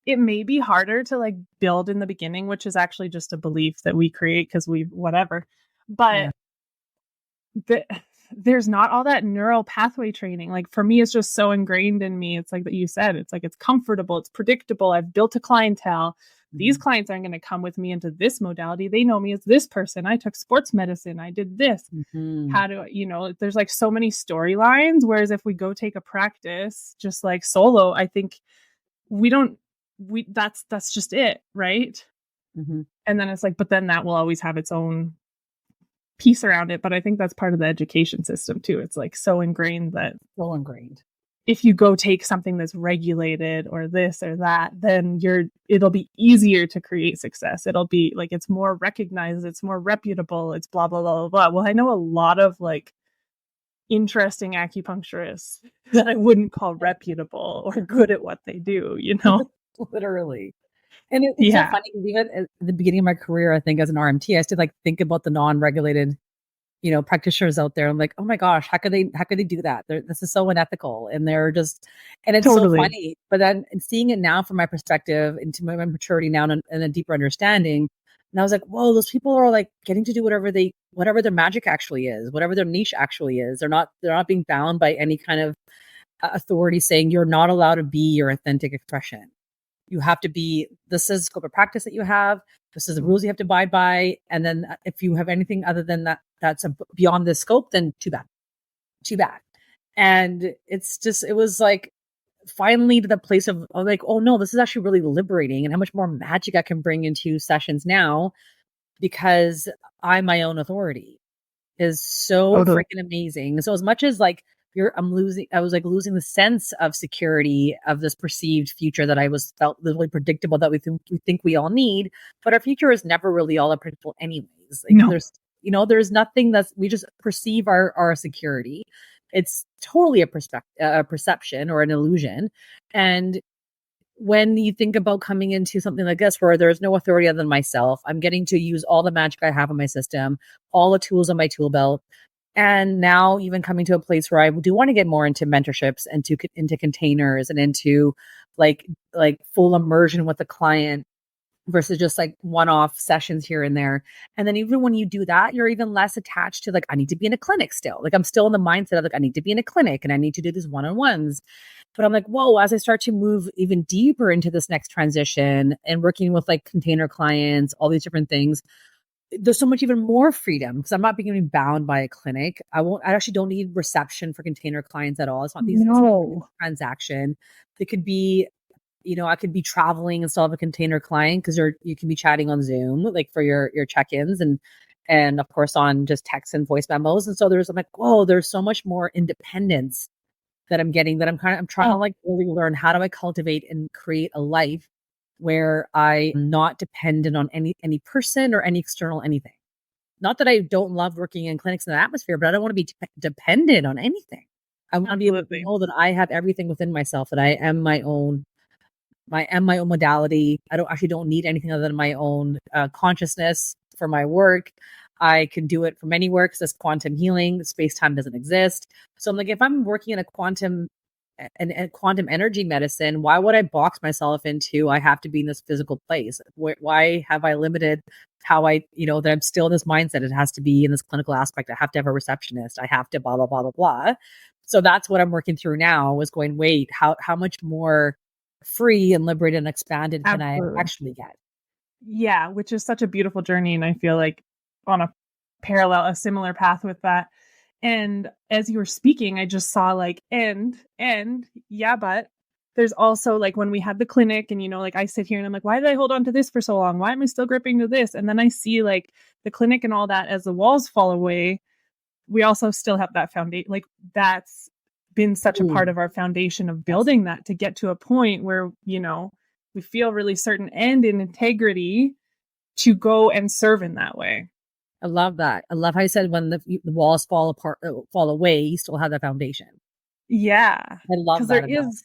it may be harder to like build in the beginning, which is actually just a belief that we create because we whatever. But there's not all that neural pathway training. Like for me, it's just so ingrained in me. It's like that you said, it's like it's comfortable, it's predictable. I've built a clientele. These clients aren't going to come with me into this modality. They know me as this person. I took sports medicine. I did this. How do there's like so many storylines. Whereas if we go take a practice just like solo, I think that's just it. Right. And then it's like, but then that will always have its own piece around it. But I think that's part of the education system too. It's like so ingrained if you go take something that's regulated or this or that, then it'll be easier to create success. It'll be like, it's more recognized, it's more reputable, it's blah, blah, blah, blah, blah. Well, I know a lot of like interesting acupuncturists that I wouldn't call reputable or good at what they do, Literally. And it's so funny because even at the beginning of my career, I think as an RMT, I used to like think about the non-regulated, practitioners out there. I'm like, oh my gosh, how could they do that? This is so unethical. And they're just, and it's so funny. But then seeing it now from my perspective into my maturity now and a deeper understanding. And I was like, whoa, those people are like getting to do whatever their magic actually is, whatever their niche actually is. They're not being bound by any kind of authority saying you're not allowed to be your authentic expression. You have to be, this is the scope of practice that you have. This is the rules you have to abide by. And then if you have anything other than that, that's beyond the scope, then too bad. And it was like finally to the place of like, oh no, this is actually really liberating and how much more magic I can bring into sessions now because I'm my own authority is so freaking amazing. So as much as like, I was like losing the sense of security of this perceived future that felt really predictable that we think we all need, but our future is never really all that predictable anyways. Like there's nothing we just perceive our security. It's totally a perception or an illusion. And when you think about coming into something like this, where there's no authority other than myself, I'm getting to use all the magic I have in my system, all the tools on my tool belt. And now even coming to a place where I do want to get more into mentorships and into containers and into like full immersion with the client versus just like one-off sessions here and there. And then even when you do that, you're even less attached to like, I need to be in a clinic still. Like I'm still in the mindset of like, I need to be in a clinic and I need to do these one-on-ones. But I'm like, whoa, as I start to move even deeper into this next transition and working with like container clients, all these different things, there's so much even more freedom because I'm not being bound by a clinic. I actually don't need reception for container clients at all. It's not these transaction. It could be, I could be traveling and still have a container client because you can be chatting on Zoom, like for your check-ins and of course on just text and voice memos. And so I'm like, whoa, there's so much more independence that I'm getting that I'm trying to like really learn how do I cultivate and create a life where I'm not dependent on any person or any external anything. Not that I don't love working in clinics in the atmosphere, but I don't want to be dependent on anything. I want to be able to know that I have everything within myself, that I am my own modality. I don't need anything other than my own consciousness for my work. I can do it from anywhere because it's quantum healing. Space-time doesn't exist. So I'm like, if I'm working in a quantum energy medicine, why would I box myself into I have to be in this physical place? Why have I limited how I, that I'm still in this mindset? It has to be in this clinical aspect. I have to have a receptionist. I have to blah, blah, blah, blah, blah. So that's what I'm working through now is going, wait, how much more free and liberated and expanded can I actually get? Yeah, which is such a beautiful journey. And I feel like on a similar path with that. And as you were speaking, I just saw like, yeah, but there's also like when we had the clinic and, like I sit here and I'm like, why did I hold on to this for so long? Why am I still gripping to this? And then I see like the clinic and all that as the walls fall away. We also still have that foundation. Like that's been such a part of our foundation of building that to get to a point where, we feel really certain and in integrity to go and serve in that way. I love that. I love how you said when the walls fall apart, fall away, you still have that foundation. Yeah. I love that. Because there is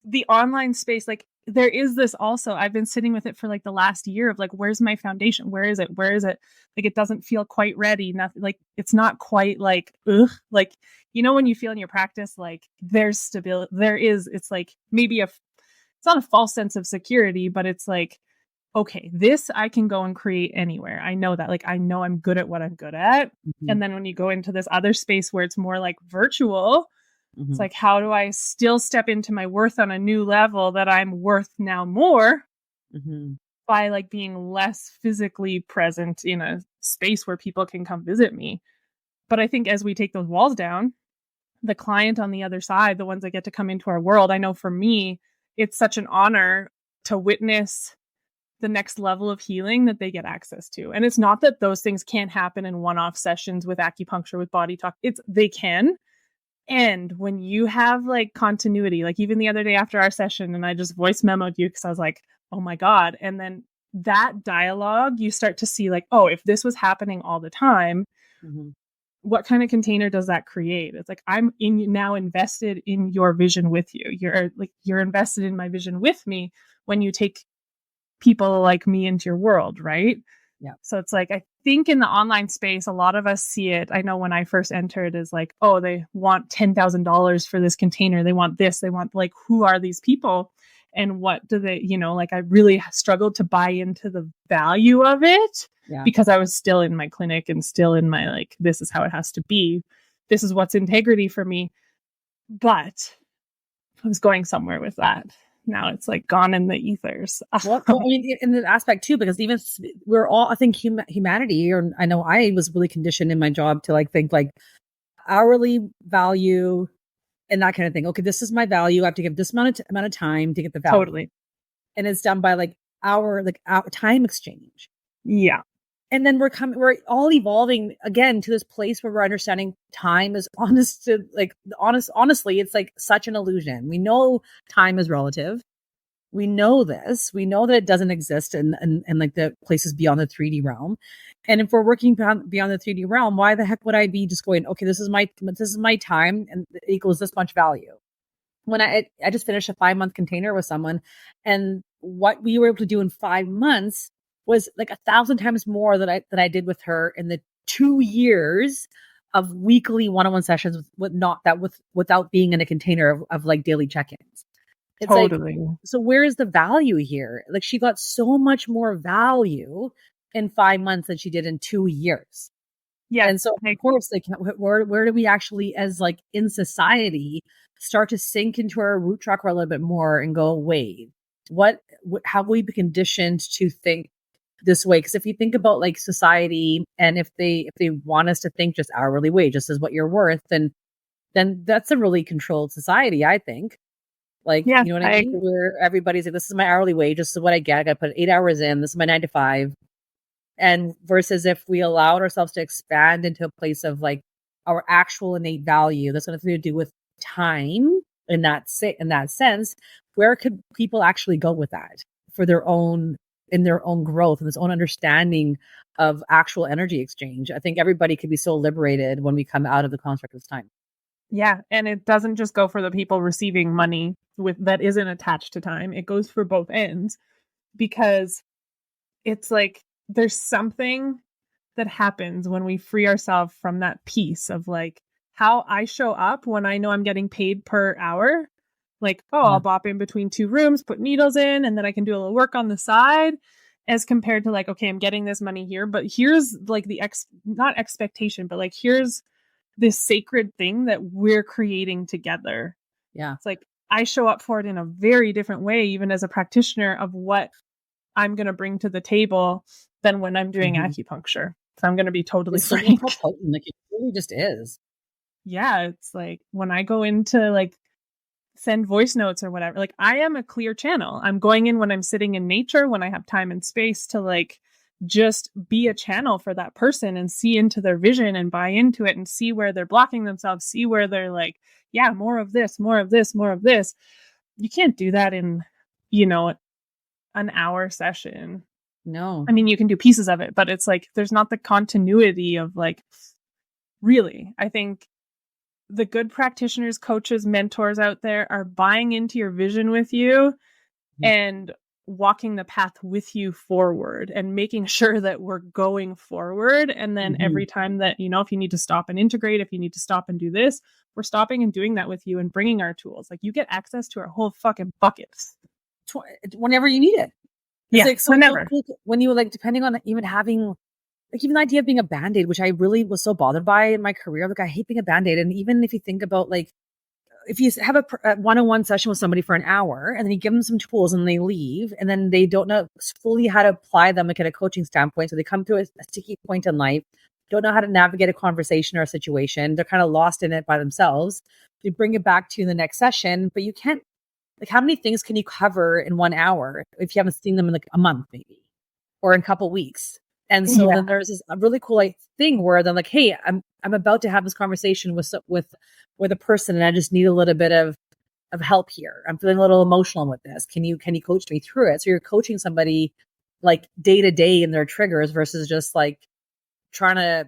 the online space, like there is this also, I've been sitting with it for like the last year of like, where's my foundation? Where is it? Where is it? Like, it doesn't feel quite ready. Nothing like, it's not quite like, ugh, like, when you feel in your practice, like there's stability, it's like maybe it's not a false sense of security, but it's like, okay, this I can go and create anywhere. I know that, like, I know I'm good at what I'm good at. Mm-hmm. And then when you go into this other space where it's more like virtual, it's like, how do I still step into my worth on a new level that I'm worth now more by like being less physically present in a space where people can come visit me. But I think as we take those walls down, the client on the other side, the ones that get to come into our world, I know for me, it's such an honor to witness the next level of healing that they get access to. And it's not that those things can't happen in one-off sessions with acupuncture, with BodyTalk. They can. And when you have like continuity, like even the other day after our session, and I just voice memoed you because I was like, oh my God. And then that dialogue, you start to see like, oh, if this was happening all the time, what kind of container does that create? It's like, I'm now invested in your vision with you. You're invested in my vision with me when you take people like me into your world, right? Yeah. So it's like, I think in the online space, a lot of us see it. I know when I first entered is like, oh, they want $10,000 for this container. They want this. They want like, who are these people? And what do they, like I really struggled to buy into the value of it because I was still in my clinic and still in my, like, this is how it has to be. This is what's integrity for me. But I was going somewhere with that. Now it's like gone in the ethers. Well, I mean, in the aspect too, because even we're all, I think humanity, or I know I was really conditioned in my job to like think like hourly value and that kind of thing. Okay, this is my value. I have to give this amount of time to get the value. Totally. And it's done by like our time exchange. Yeah. And then we're all evolving again to this place where we're understanding time is honestly, it's like such an illusion. We know time is relative. We know this. We know that it doesn't exist in like the places beyond the 3D realm. And if we're working beyond the 3D realm, why the heck would I be just going, okay, this is my time and it equals this much value? When I just finished a 5-month container with someone, and what we were able to do in 5 months was like 1,000 times more than I did with her in the 2 years of weekly one-on-one sessions without being in a container of like daily check-ins. It's totally. Like, so where is the value here? Like she got so much more value in 5 months than she did in 2 years. Yeah. And so of course, like where do we actually as like in society start to sink into our root chakra a little bit more and go, wait, what have we been conditioned to think this way? Because if you think about like society, and if they want us to think just hourly wage, this is what you're worth, then that's a really controlled society, I think. Like, yeah, you know what I mean? Where everybody's like, this is my hourly wage, this is what I get. I got to put 8 hours in. This is my 9 to 5. And versus if we allowed ourselves to expand into a place of like our actual innate value, that's going to do with time in that sense, where could people actually go with that for their own growth and this own understanding of actual energy exchange? I think everybody could be so liberated when we come out of the construct of time. Yeah. And it doesn't just go for the people receiving money that isn't attached to time. It goes for both ends, because it's like there's something that happens when we free ourselves from that piece of like how I show up when I know I'm getting paid per hour. Like, I'll bop in between 2 rooms, put needles in, and then I can do a little work on the side, as compared to like, okay, I'm getting this money here, but here's like the not expectation, but like, here's this sacred thing that we're creating together. Yeah. It's like, I show up for it in a very different way, even as a practitioner, of what I'm going to bring to the table than when I'm doing acupuncture. So I'm going to be totally frank. So potent, like it really just is. yeah, it's like when I go into like send voice notes or whatever, like I am a clear channel. I'm going in when I'm sitting in nature, when I have time and space to like just be a channel for that person and see into their vision and buy into it and see where they're blocking themselves, see where they're like, yeah, more of this, more of this, more of this. You can't do that in, you know, an hour session. No. I mean, you can do pieces of it, but it's like there's not the continuity of like, really. I think the good practitioners, coaches, mentors out there are buying into your vision with you and walking the path with you forward and making sure that we're going forward. And then every time that, you know, if you need to stop and integrate, if you need to stop and do this, we're stopping and doing that with you and bringing our tools. Like you get access to our whole fucking buckets. Whenever you need it. It's like, so whenever. Cool when you like, depending on even having, like even the idea of being a Band-Aid, which I really was so bothered by in my career. Like I hate being a Band-Aid. And even if you think about like, if you have a one-on-one session with somebody for an hour and then you give them some tools and they leave and then they don't know fully how to apply them like at a coaching standpoint. So they come to a sticky point in life, don't know how to navigate a conversation or a situation. They're kind of lost in it by themselves. They bring it back to you in the next session, but you can't, like how many things can you cover in 1 hour if you haven't seen them in like a month maybe or in a couple weeks? And so then there's this a really cool like thing where they're like, hey, I'm about to have this conversation with a person and I just need a little bit of help here. I'm feeling a little emotional with this. Can you coach me through it? So you're coaching somebody like day to day in their triggers versus just like trying to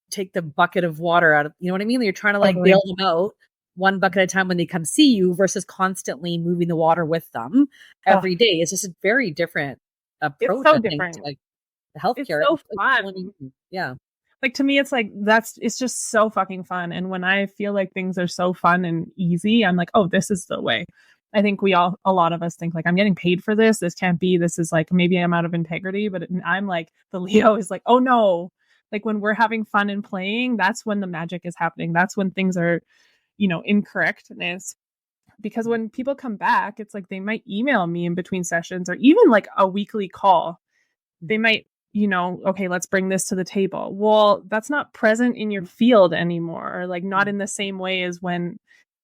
take the bucket of water out of, you know what I mean? You're trying to like bail them out one bucket at a time when they come see you versus constantly moving the water with them every day. It's just a very different approach. It's so I think, different. to, like healthcare. It's so fun. Yeah. Like to me, it's like it's just so fucking fun. And when I feel like things are so fun and easy, I'm like, oh, this is the way. I think a lot of us think like, I'm getting paid for this. This can't be. This is like, maybe I'm out of integrity. But I'm like, the Leo is like, oh no. Like when we're having fun and playing, that's when the magic is happening. That's when things are, you know, incorrectness. Because when people come back, it's like they might email me in between sessions or even like a weekly call. They might, you know, okay, let's bring this to the table. Well, that's not present in your field anymore, or like not in the same way as when,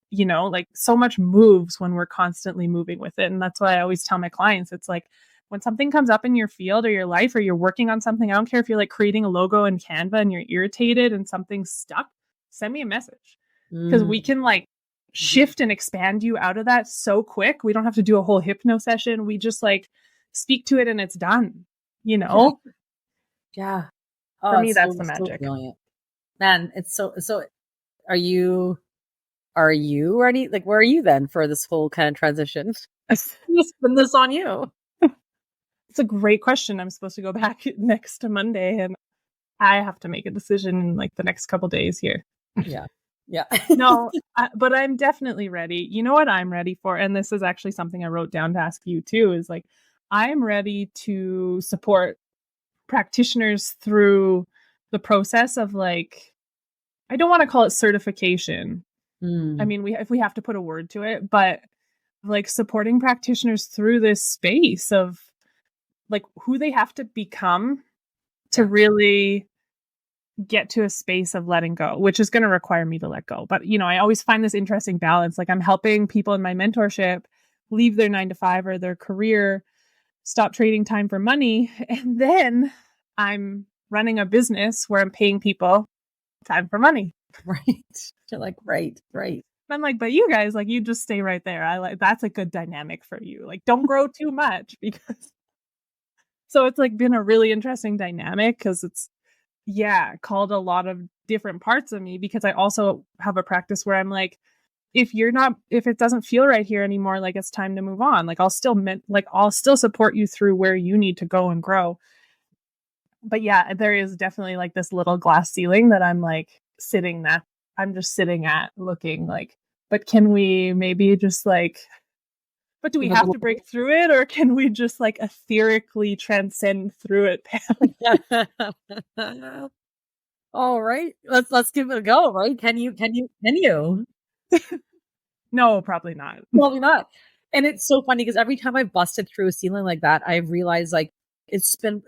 you know, like so much moves when we're constantly moving with it. And that's why I always tell my clients, it's like when something comes up in your field or your life, or you're working on something, I don't care if you're like creating a logo in Canva and you're irritated and something's stuck, send me a message because we can like shift and expand you out of that so quick. We don't have to do a whole hypno session. We just like speak to it and it's done, you know? Yeah. For me, that's the magic. So brilliant. Man, it's so are you ready? Like, where are you then for this whole kind of transition? Spin this on you. It's a great question. I'm supposed to go back next Monday and I have to make a decision in like the next couple days here. Yeah. Yeah. No, but I'm definitely ready. You know what I'm ready for? And this is actually something I wrote down to ask you too, is like, I'm ready to support practitioners through the process of like, I don't want to call it certification. I mean, if we have to put a word to it, but like supporting practitioners through this space of like who they have to become to really get to a space of letting go, which is going to require me to let go. But, you know, I always find this interesting balance. Like I'm helping people in my mentorship leave their 9-to-5 or their career, stop trading time for money. And then I'm running a business where I'm paying people time for money. Right. You're like, right. I'm like, but you guys, like, you just stay right there. I like, that's a good dynamic for you. Like, don't grow too much because. So it's like been a really interesting dynamic because it's, called a lot of different parts of me, because I also have a practice where I'm like, if it doesn't feel right here anymore, like it's time to move on. Like I'll still support you through where you need to go and grow. But yeah, there is definitely like this little glass ceiling that I'm just sitting at looking like, but can we maybe just like, but do we have to break through it, or can we just like etherically transcend through it, Pam? All right, let's give it a go. Right? Can you? No, probably not. Probably not. And it's so funny because every time I've busted through a ceiling like that, I've realized like it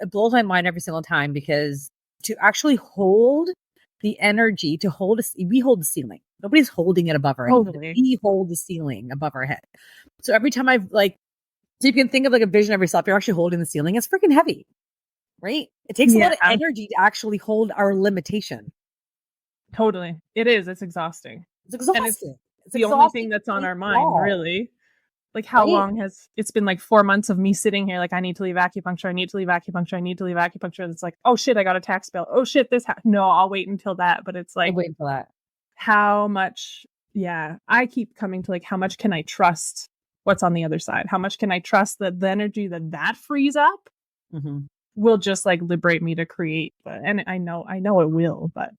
blows my mind every single time, because to actually hold the energy to hold we hold the ceiling. Nobody's holding it above our head. Totally. We hold the ceiling above our head. So every time I've like, so you can think of like a vision of yourself, you're actually holding the ceiling. It's freaking heavy, right? It takes a lot of energy to actually hold our limitation. Totally. It is. It's exhausting. It's exhausting. And it's the only thing that's on our mind, really. Like how long has it's been like 4 months of me sitting here like I need to leave acupuncture, I need to leave acupuncture, I need to leave acupuncture. And it's like, oh shit, I got a tax bill. Oh shit, no, I'll wait until that. But it's like I'll wait until that. How much, I keep coming to like how much can I trust what's on the other side? How much can I trust that the energy that frees up will just like liberate me to create? And I know it will, but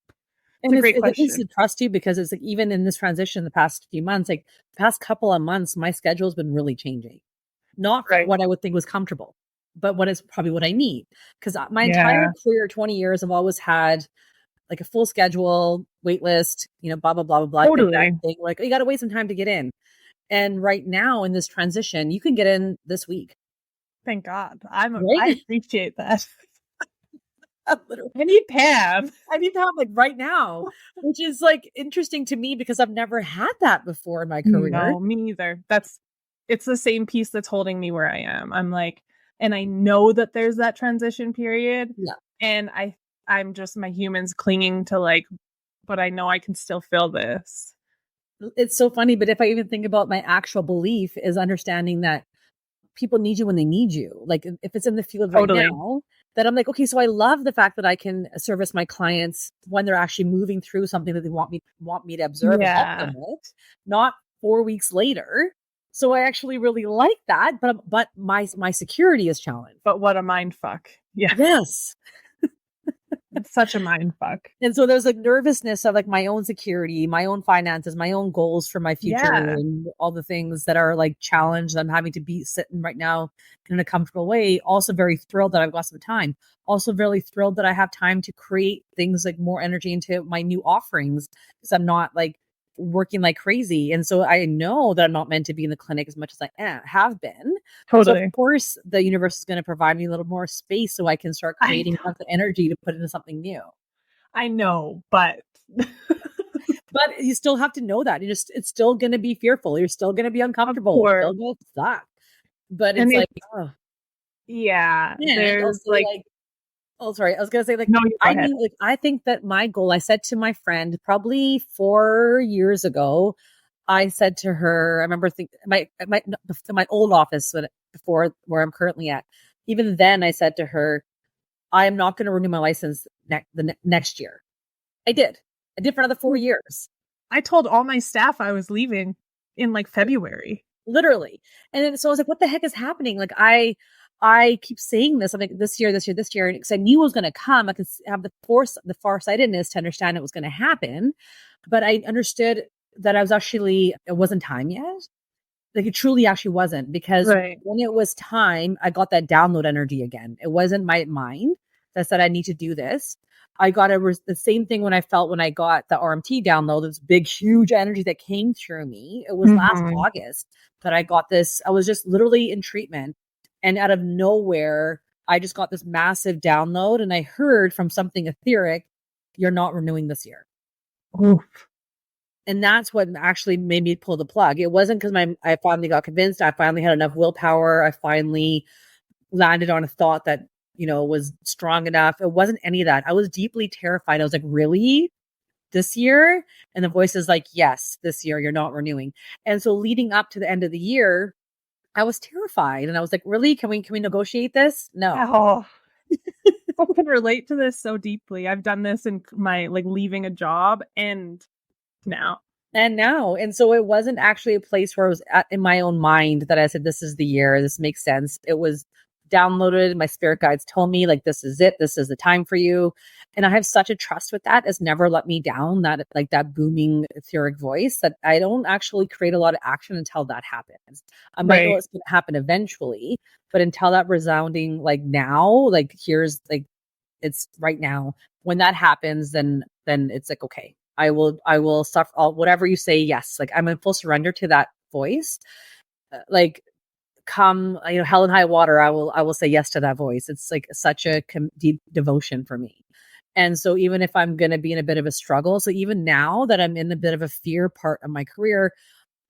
it's a great question. It needs to trust you because it's like even in this transition the past few months, like the past couple of months, my schedule has been really changing. Not what I would think was comfortable, but what is probably what I need. Because my entire career, 20 years, I've always had like a full schedule, wait list, blah, blah, blah, blah, blah. Totally. Like you got to wait some time to get in. And right now in this transition, you can get in this week. Thank God. I appreciate that. I need Pam like right now, which is like interesting to me because I've never had that before in my career. No, me neither. It's the same piece that's holding me where I am. I'm like, and I know that there's that transition period. Yeah. And I'm just my humans clinging to like, but I know I can still feel this. It's so funny. But if I even think about my actual belief is understanding that people need you when they need you. Like if it's in the field right now, that I'm like, okay, so I love the fact that I can service my clients when they're actually moving through something that they want me to observe and help them with, not 4 weeks later. So I actually really like that, but my security is challenged. But what a mind fuck. Yeah. Yes. It's such a mind fuck. And so there's like nervousness of like my own security, my own finances, my own goals for my future and all the things that are like challenged. I'm having to be sitting right now in a comfortable way. Also very thrilled that I've got some time. Also very thrilled that I have time to create things like more energy into my new offerings because I'm not like working like crazy. And so I know that I'm not meant to be in the clinic as much as I have been. Totally. So of course the universe is going to provide me a little more space so I can start creating the energy to put into something new. I know, but but you still have to know that it's still going to be fearful. You're still going to be uncomfortable. It's still going to suck. But it's like, there's like oh, sorry. I was gonna say, like, no, I think that my goal, I said to my friend probably 4 years ago, I said to her, I remember my old office before where I'm currently at. Even then, I said to her, I am not going to renew my license next year. I did for another 4 years. I told all my staff I was leaving in like February, literally. And then so I was like, what the heck is happening? Like I keep saying this. I'm like, this year, because I knew it was going to come. I could have the farsightedness to understand it was going to happen. But I understood that it wasn't time yet. Like it truly actually wasn't, because when it was time, I got that download energy again. It wasn't my mind that said I need to do this. I got the same thing when I got the RMT download, this big, huge energy that came through me. It was last August that I got this. I was just literally in treatment. And out of nowhere, I just got this massive download and I heard from something etheric, you're not renewing this year. Oof. And that's what actually made me pull the plug. It wasn't because I finally got convinced. I finally had enough willpower. I finally landed on a thought that, was strong enough. It wasn't any of that. I was deeply terrified. I was like, really? This year? And the voice is like, yes, this year you're not renewing. And so leading up to the end of the year, I was terrified and I was like, really? Can we negotiate this? No. Oh. I can relate to this so deeply. I've done this in my like leaving a job and now. And so it wasn't actually a place where I was in my own mind that I said, this is the year, this makes sense. It was downloaded. My spirit guides told me like, this is it. This is the time for you. And I have such a trust with that. It's never let me down, that like that booming etheric voice, that I don't actually create a lot of action until that happens. I might know it's going to happen eventually, but until that resounding, like now, like here's like, it's right now. When that happens, then it's like, okay, I will suffer whatever you say. Yes. Like I'm in full surrender to that voice. Like come, hell and high water, I will say yes to that voice. It's like such a deep devotion for me. And so even if I'm going to be in a bit of a struggle, so even now that I'm in a bit of a fear part of my career,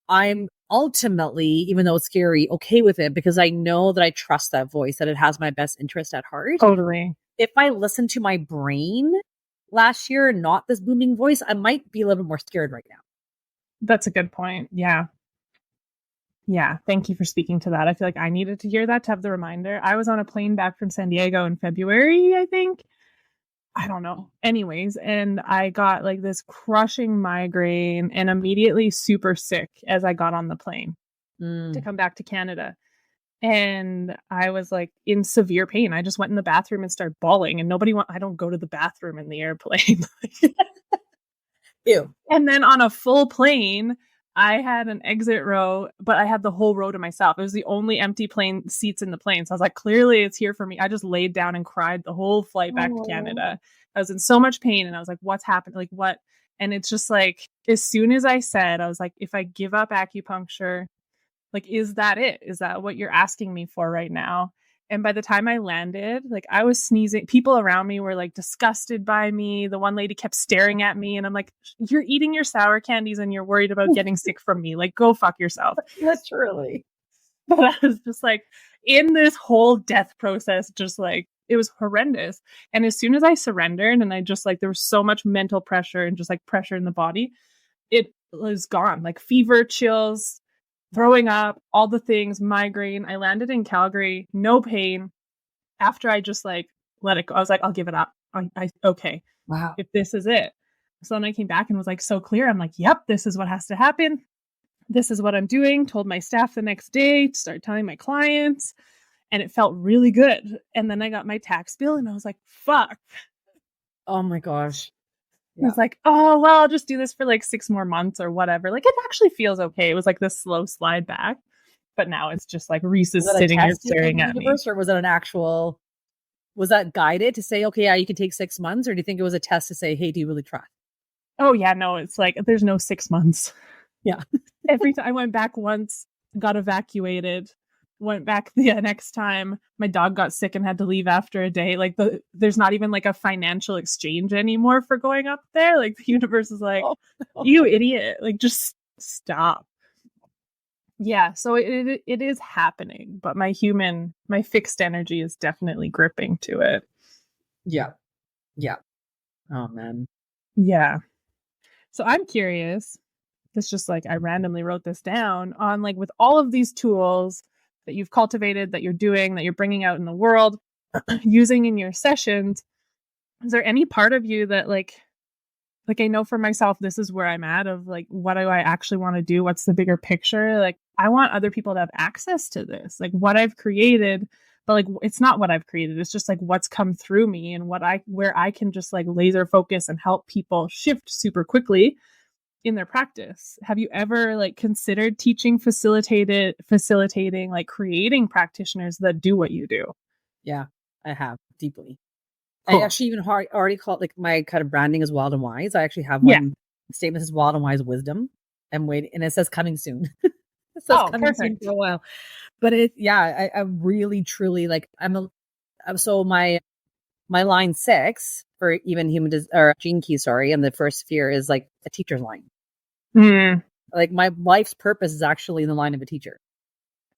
I'm ultimately, even though it's scary, okay with it because I know that I trust that voice, that it has my best interest at heart. Totally. If I listen to my brain last year, not this booming voice, I might be a little bit more scared right now. That's a good point. Yeah. Yeah. Thank you for speaking to that. I feel like I needed to hear that to have the reminder. I was on a plane back from San Diego in February, I think. I don't know. Anyways, and I got like this crushing migraine and immediately super sick as I got on the plane to come back to Canada. And I was like in severe pain. I just went in the bathroom and started bawling, and I don't go to the bathroom in the airplane. Ew. And then on a full plane, I had an exit row, but I had the whole row to myself. It was the only empty plane seats in the plane. So I was like, clearly it's here for me. I just laid down and cried the whole flight back to Canada. I was in so much pain and I was like, what's happened? Like, what? And it's just like, as soon as I said, I was like, if I give up acupuncture, like, is that it? Is that what you're asking me for right now? And by the time I landed, like I was sneezing. People around me were like disgusted by me. The one lady kept staring at me and I'm like, you're eating your sour candies and you're worried about getting sick from me. Like, go fuck yourself. Literally. But I was just like in this whole death process, just like it was horrendous. And as soon as I surrendered and I just like, there was so much mental pressure and just like pressure in the body, it was gone. Like fever, chills, throwing up, all the things, migraine. I landed in Calgary, no pain. After I just like let it go, I was like, I'll give it up. Okay. Wow. If this is it. So then I came back and was like so clear. I'm like, yep, this is what has to happen. This is what I'm doing. Told my staff the next day to start telling my clients. And it felt really good. And then I got my tax bill and I was like, fuck. Oh my gosh. Yeah. It's like, oh, well, I'll just do this for like 6 more months or whatever. Like, it actually feels okay. It was like this slow slide back. But now it's just like Reese is sitting here staring at me. Or was it an actual, was that guided to say, okay, yeah, you can take 6 months? Or do you think it was a test to say, hey, do you really try? Oh, yeah, no, it's like there's no 6 months. Yeah. Every time I went back once, got evacuated, went back the next time. My dog got sick and had to leave after a day. Like there's not even like a financial exchange anymore for going up there. Like the universe is like, oh, no. You idiot. Like just stop. Yeah, so it is happening, but my fixed energy is definitely gripping to it. Yeah. Yeah. Oh man. Yeah. So I'm curious. It's just like I randomly wrote this down on like with all of these tools that you've cultivated, that you're doing, that you're bringing out in the world, using in your sessions. Is there any part of you that like I know for myself, this is where I'm at of like, what do I actually want to do? What's the bigger picture? Like, I want other people to have access to this, like what I've created, but like, it's not what I've created. It's just like what's come through me and where I can just like laser focus and help people shift super quickly in their practice. Have you ever like considered teaching, facilitating, like creating practitioners that do what you do? Yeah, I have deeply. Cool. I actually even already call it like my kind of branding is wild and wise. I actually have one statement that says wild and wise wisdom. I'm waiting, and it says coming soon. It says coming soon for a while. But I really truly like so my line 6 for even or gene key, and the first sphere is like a teacher's line. Like my life's purpose is actually in the line of a teacher.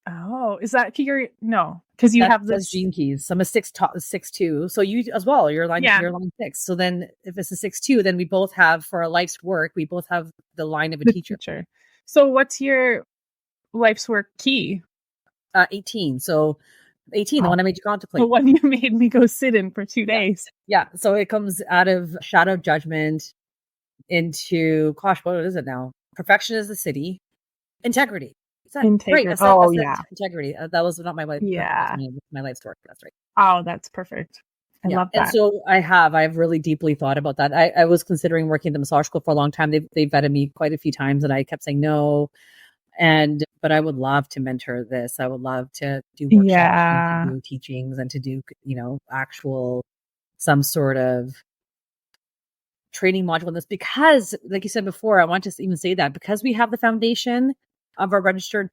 Oh, is that no? Because you have this gene keys. So I'm a 6'2". So you as well. You're line 6. So then, if it's a 6'2", then we both have for our life's work. We both have the line of a teacher. So what's your life's work key? 18. So 18, the one I made you contemplate. The one you made me go sit in for 2 days. Yeah. So it comes out of shadow judgment into what is it now? Perfection is the city. Integrity. Integrity. Integrity. That was not my life. Yeah. My life story. That's right. Oh, that's perfect. I love that. And so I've really deeply thought about that. I was considering working at the massage school for a long time. They vetted me quite a few times and I kept saying no. But I would love to mentor this. I would love to do workshops and to do teachings and to do, actual some sort of training module in this, because like you said before, I want to even say that because we have the foundation of our registered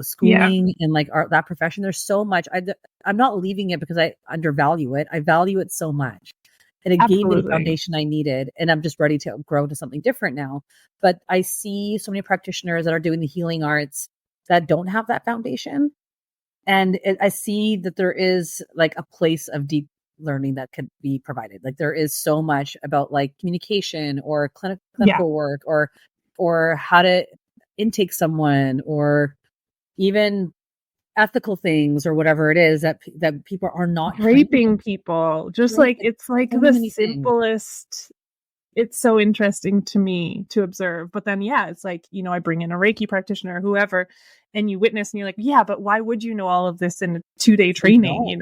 schooling and like that profession, there's so much. I'm not leaving it because I undervalue it. I value it so much. and it gave me the Absolutely. foundation I needed. And I'm just ready to grow to something different now. But I see so many practitioners that are doing the healing arts that don't have that foundation. And I see that there is like a place of deep learning that could be provided. Like there is so much about like communication or clinical work or how to intake someone or even ethical things or whatever it is that people are not Raping people. Just trained like, in. it's like So the many things. simplest. It's so interesting to me to observe. But then, yeah, it's like, I bring in a Reiki practitioner or whoever, and you witness and you're like, yeah, but why would you know all of this in a 2-day training,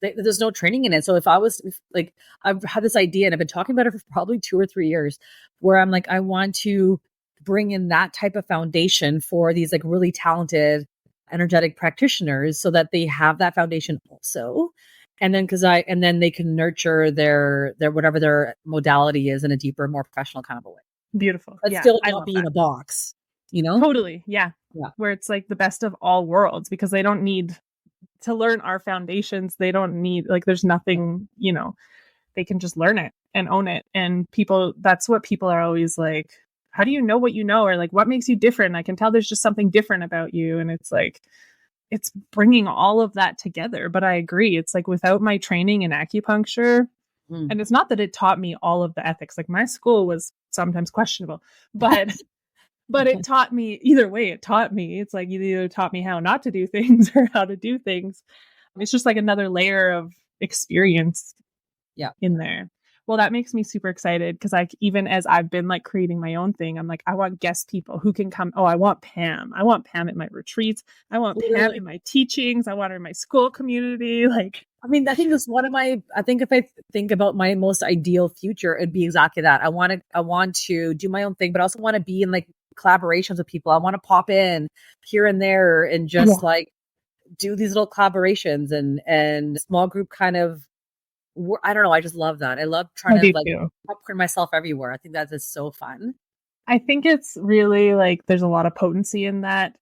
There's no training in it. So if I've had this idea and I've been talking about it for probably 2 or 3 years where I'm like, I want to bring in that type of foundation for these like really talented energetic practitioners so that they have that foundation also. And then they can nurture their whatever their modality is in a deeper, more professional kind of a way. Beautiful. But Yeah, still I not love be in that. a box, Totally. Yeah. Yeah. Where it's like the best of all worlds because they don't need to learn our foundations. They don't need, like, there's nothing, they can just learn it and own it. And that's what people are always like, how do you know what you know? Or like, what makes you different? I can tell there's just something different about you. And it's like, it's bringing all of that together. But I agree. It's like without my training in acupuncture, and it's not that it taught me all of the ethics. Like my school was sometimes questionable, but it taught me either way. It taught me. It's like it either taught me how not to do things or how to do things. It's just like another layer of experience in there. Well, that makes me super excited because even as I've been like creating my own thing, I'm like, I want guest people who can come. Oh, I want Pam. I want Pam at my retreats. I want Pam in my teachings. I want her in my school community. Like, I mean, I think that's I think if I think about my most ideal future, it'd be exactly that. I want to do my own thing, but I also want to be in like collaborations with people. I want to pop in here and there and just like do these little collaborations and small group kind of. I don't know. I just love that. I love trying to like popcorn myself everywhere. I think that is so fun. I think it's really like there's a lot of potency in that.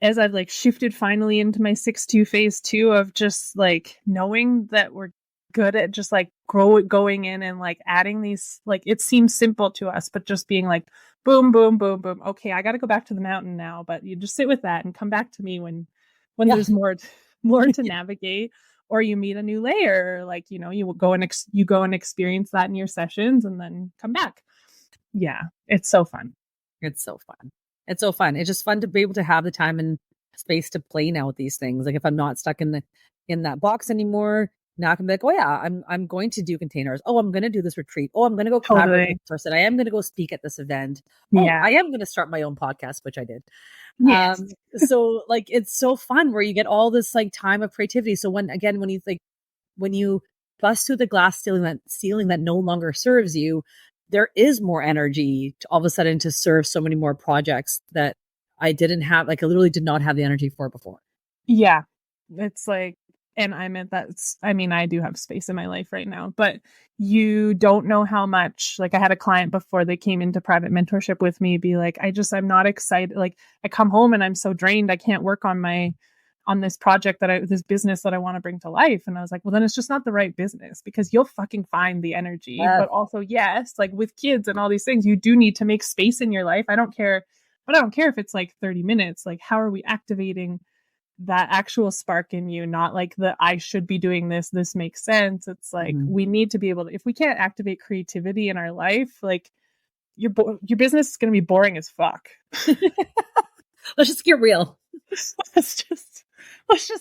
As I've like shifted finally into my 6-2 phase 2 of just like knowing that we're good at just like going in and like adding these, like it seems simple to us, but just being like boom, boom, boom, boom. Okay, I got to go back to the mountain now, but you just sit with that and come back to me when there's more to navigate. Or you meet a new layer, like, you will go and experience that in your sessions and then come back. Yeah, it's so fun. It's so fun. It's so fun. It's just fun to be able to have the time and space to play now with these things. Like if I'm not stuck in that box anymore, now I can be like, oh yeah, I'm going to do containers. Oh, I'm going to do this retreat. Oh, I'm going to go collaborate with this person. I am going to go speak at this event. Oh, I am going to start my own podcast, which I did. Yes. So like, it's so fun where you get all this like time of creativity. So when you bust through the glass ceiling that no longer serves you, there is more energy to all of a sudden to serve so many more projects that I didn't have, like I literally did not have the energy for before. Yeah. It's like, and I'm at that. I mean, I do have space in my life right now, but you don't know how much, like I had a client before they came into private mentorship with me, be like, I'm not excited. Like I come home and I'm so drained. I can't work on this project this business that I want to bring to life. And I was like, well, then it's just not the right business because you'll fucking find the energy. But also, yes, like with kids and all these things, you do need to make space in your life. I don't care if it's like 30 minutes. Like, how are we activating that actual spark in you? Not like I should be doing this makes sense. It's like we need to be able to, if we can't activate creativity in our life, like your business is going to be boring as fuck. Let's just get real. let's just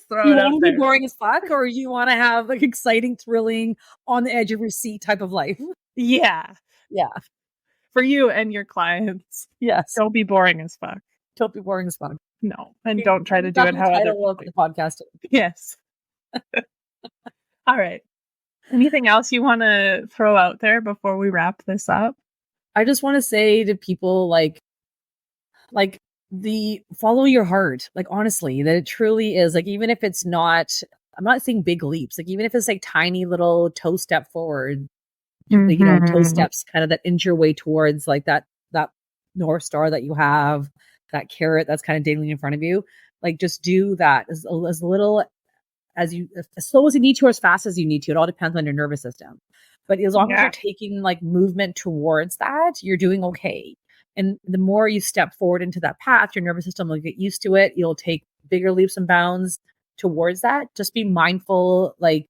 throw you it out there. You want to be boring as fuck, or you want to have like exciting, thrilling, on the edge of your seat type of life? Yeah. For you and your clients. Yes. Don't be boring as fuck. Don't be boring as fuck. No, and don't try to do it how other people do the podcast. Yes. All right. Anything else you want to throw out there before we wrap this up? I just want to say to people like the follow your heart, like honestly, that it truly is like, even if it's not, I'm not saying big leaps, like even if it's like tiny little toe step forward, like, toe steps kind of that inch your way towards like that North Star that you have, that carrot that's kind of dangling in front of you. Like just do that as little as slow as you need to, or as fast as you need to. It all depends on your nervous system. But as long as you're taking like movement towards that, you're doing okay. And the more you step forward into that path, your nervous system will get used to it. You'll take bigger leaps and bounds towards that. Just be mindful, like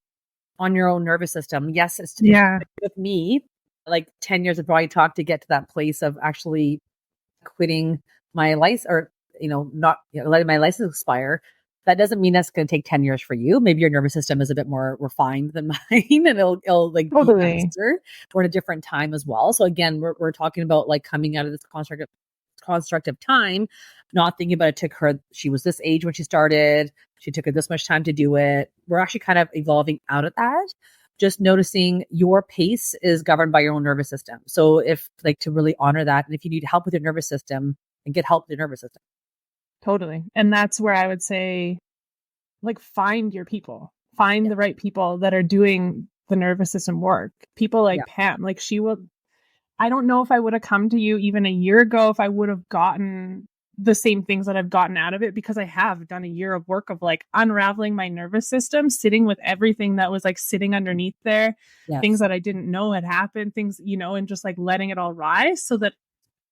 on your own nervous system. Yes, it's with me, like 10 years of BodyTalk to get to that place of actually quitting my license, or, not letting my license expire. That doesn't mean that's going to take 10 years for you. Maybe your nervous system is a bit more refined than mine, and it'll like totally. be faster. We're in a different time as well. So again, we're talking about like coming out of this constructive time, not thinking about it took her, she was this age when she started, she took her this much time to do it. We're actually kind of evolving out of that. Just noticing your pace is governed by your own nervous system. So if like to really honor that, and if you need help with your nervous system, and get help with your nervous system. Totally. And that's where I would say, like, find your people, find the right people that are doing the nervous system work. People like Pam, like I don't know if I would have come to you even a year ago if I would have gotten the same things that I've gotten out of it, because I have done a year of work of like unraveling my nervous system, sitting with everything that was like sitting underneath there, things that I didn't know had happened, things, and just like letting it all rise so that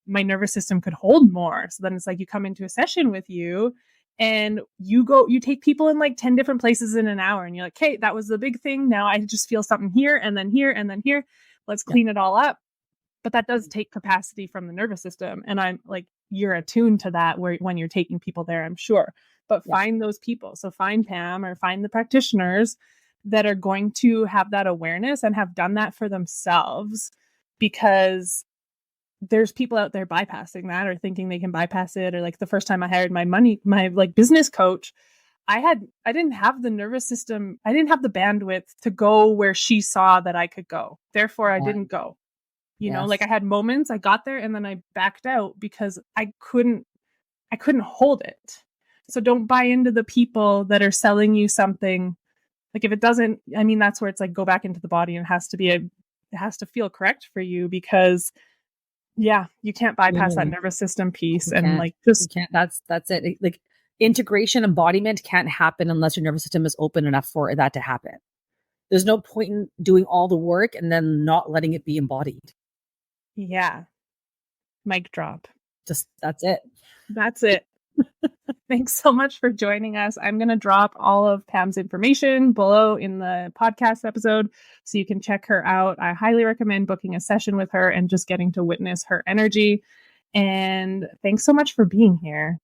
my nervous system could hold more. So then it's like you come into a session with you and you take people in like 10 different places in an hour, and you're like, hey, that was the big thing. Now I just feel something here and then here and then here. Let's clean it all up. But that does take capacity from the nervous system. And I'm like, you're attuned to that when you're taking people there, I'm sure. But find those people. So find Pam or find the practitioners that are going to have that awareness and have done that for themselves, because there's people out there bypassing that or thinking they can bypass it. Or like the first time I hired my like business coach, I didn't have the nervous system. I didn't have the bandwidth to go where she saw that I could go. Therefore, I didn't go. Like I had moments, I got there and then I backed out because I couldn't hold it. So don't buy into the people that are selling you something. Like if it doesn't, that's where it's like, go back into the body, and it has to feel correct for you, because you can't bypass that nervous system piece. And like, just you can't, that's it. Like integration, embodiment can't happen unless your nervous system is open enough for that to happen. There's no point in doing all the work and then not letting it be embodied. Yeah. Mic drop. Just, that's it. That's it. Thanks so much for joining us. I'm going to drop all of Pam's information below in the podcast episode so you can check her out. I highly recommend booking a session with her and just getting to witness her energy. And thanks so much for being here.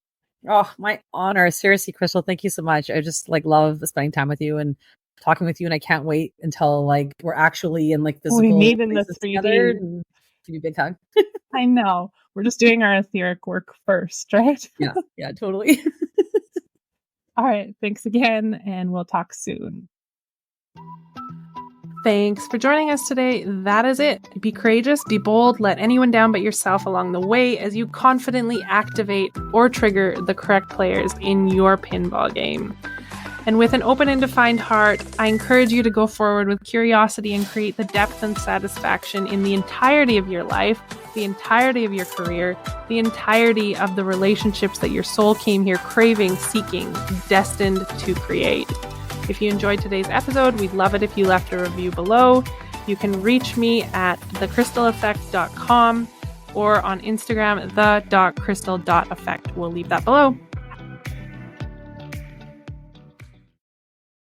Oh, my honor. Seriously, Krystal, thank you so much. I just like love spending time with you and talking with you. And I can't wait until like we're actually in like physical. We meet in the 3D. Give you a big hug. I know. We're just doing our etheric work first, right? Yeah, totally. All right. Thanks again, and we'll talk soon. Thanks for joining us today. That is it. Be courageous, be bold, let anyone down but yourself along the way as you confidently activate or trigger the correct players in your pinball game. And with an open and defined heart, I encourage you to go forward with curiosity and create the depth and satisfaction in the entirety of your life, the entirety of your career, the entirety of the relationships that your soul came here craving, seeking, destined to create. If you enjoyed today's episode, we'd love it if you left a review below. You can reach me at thekrystaleffect.com or on Instagram, the.krystal.effect. We'll leave that below.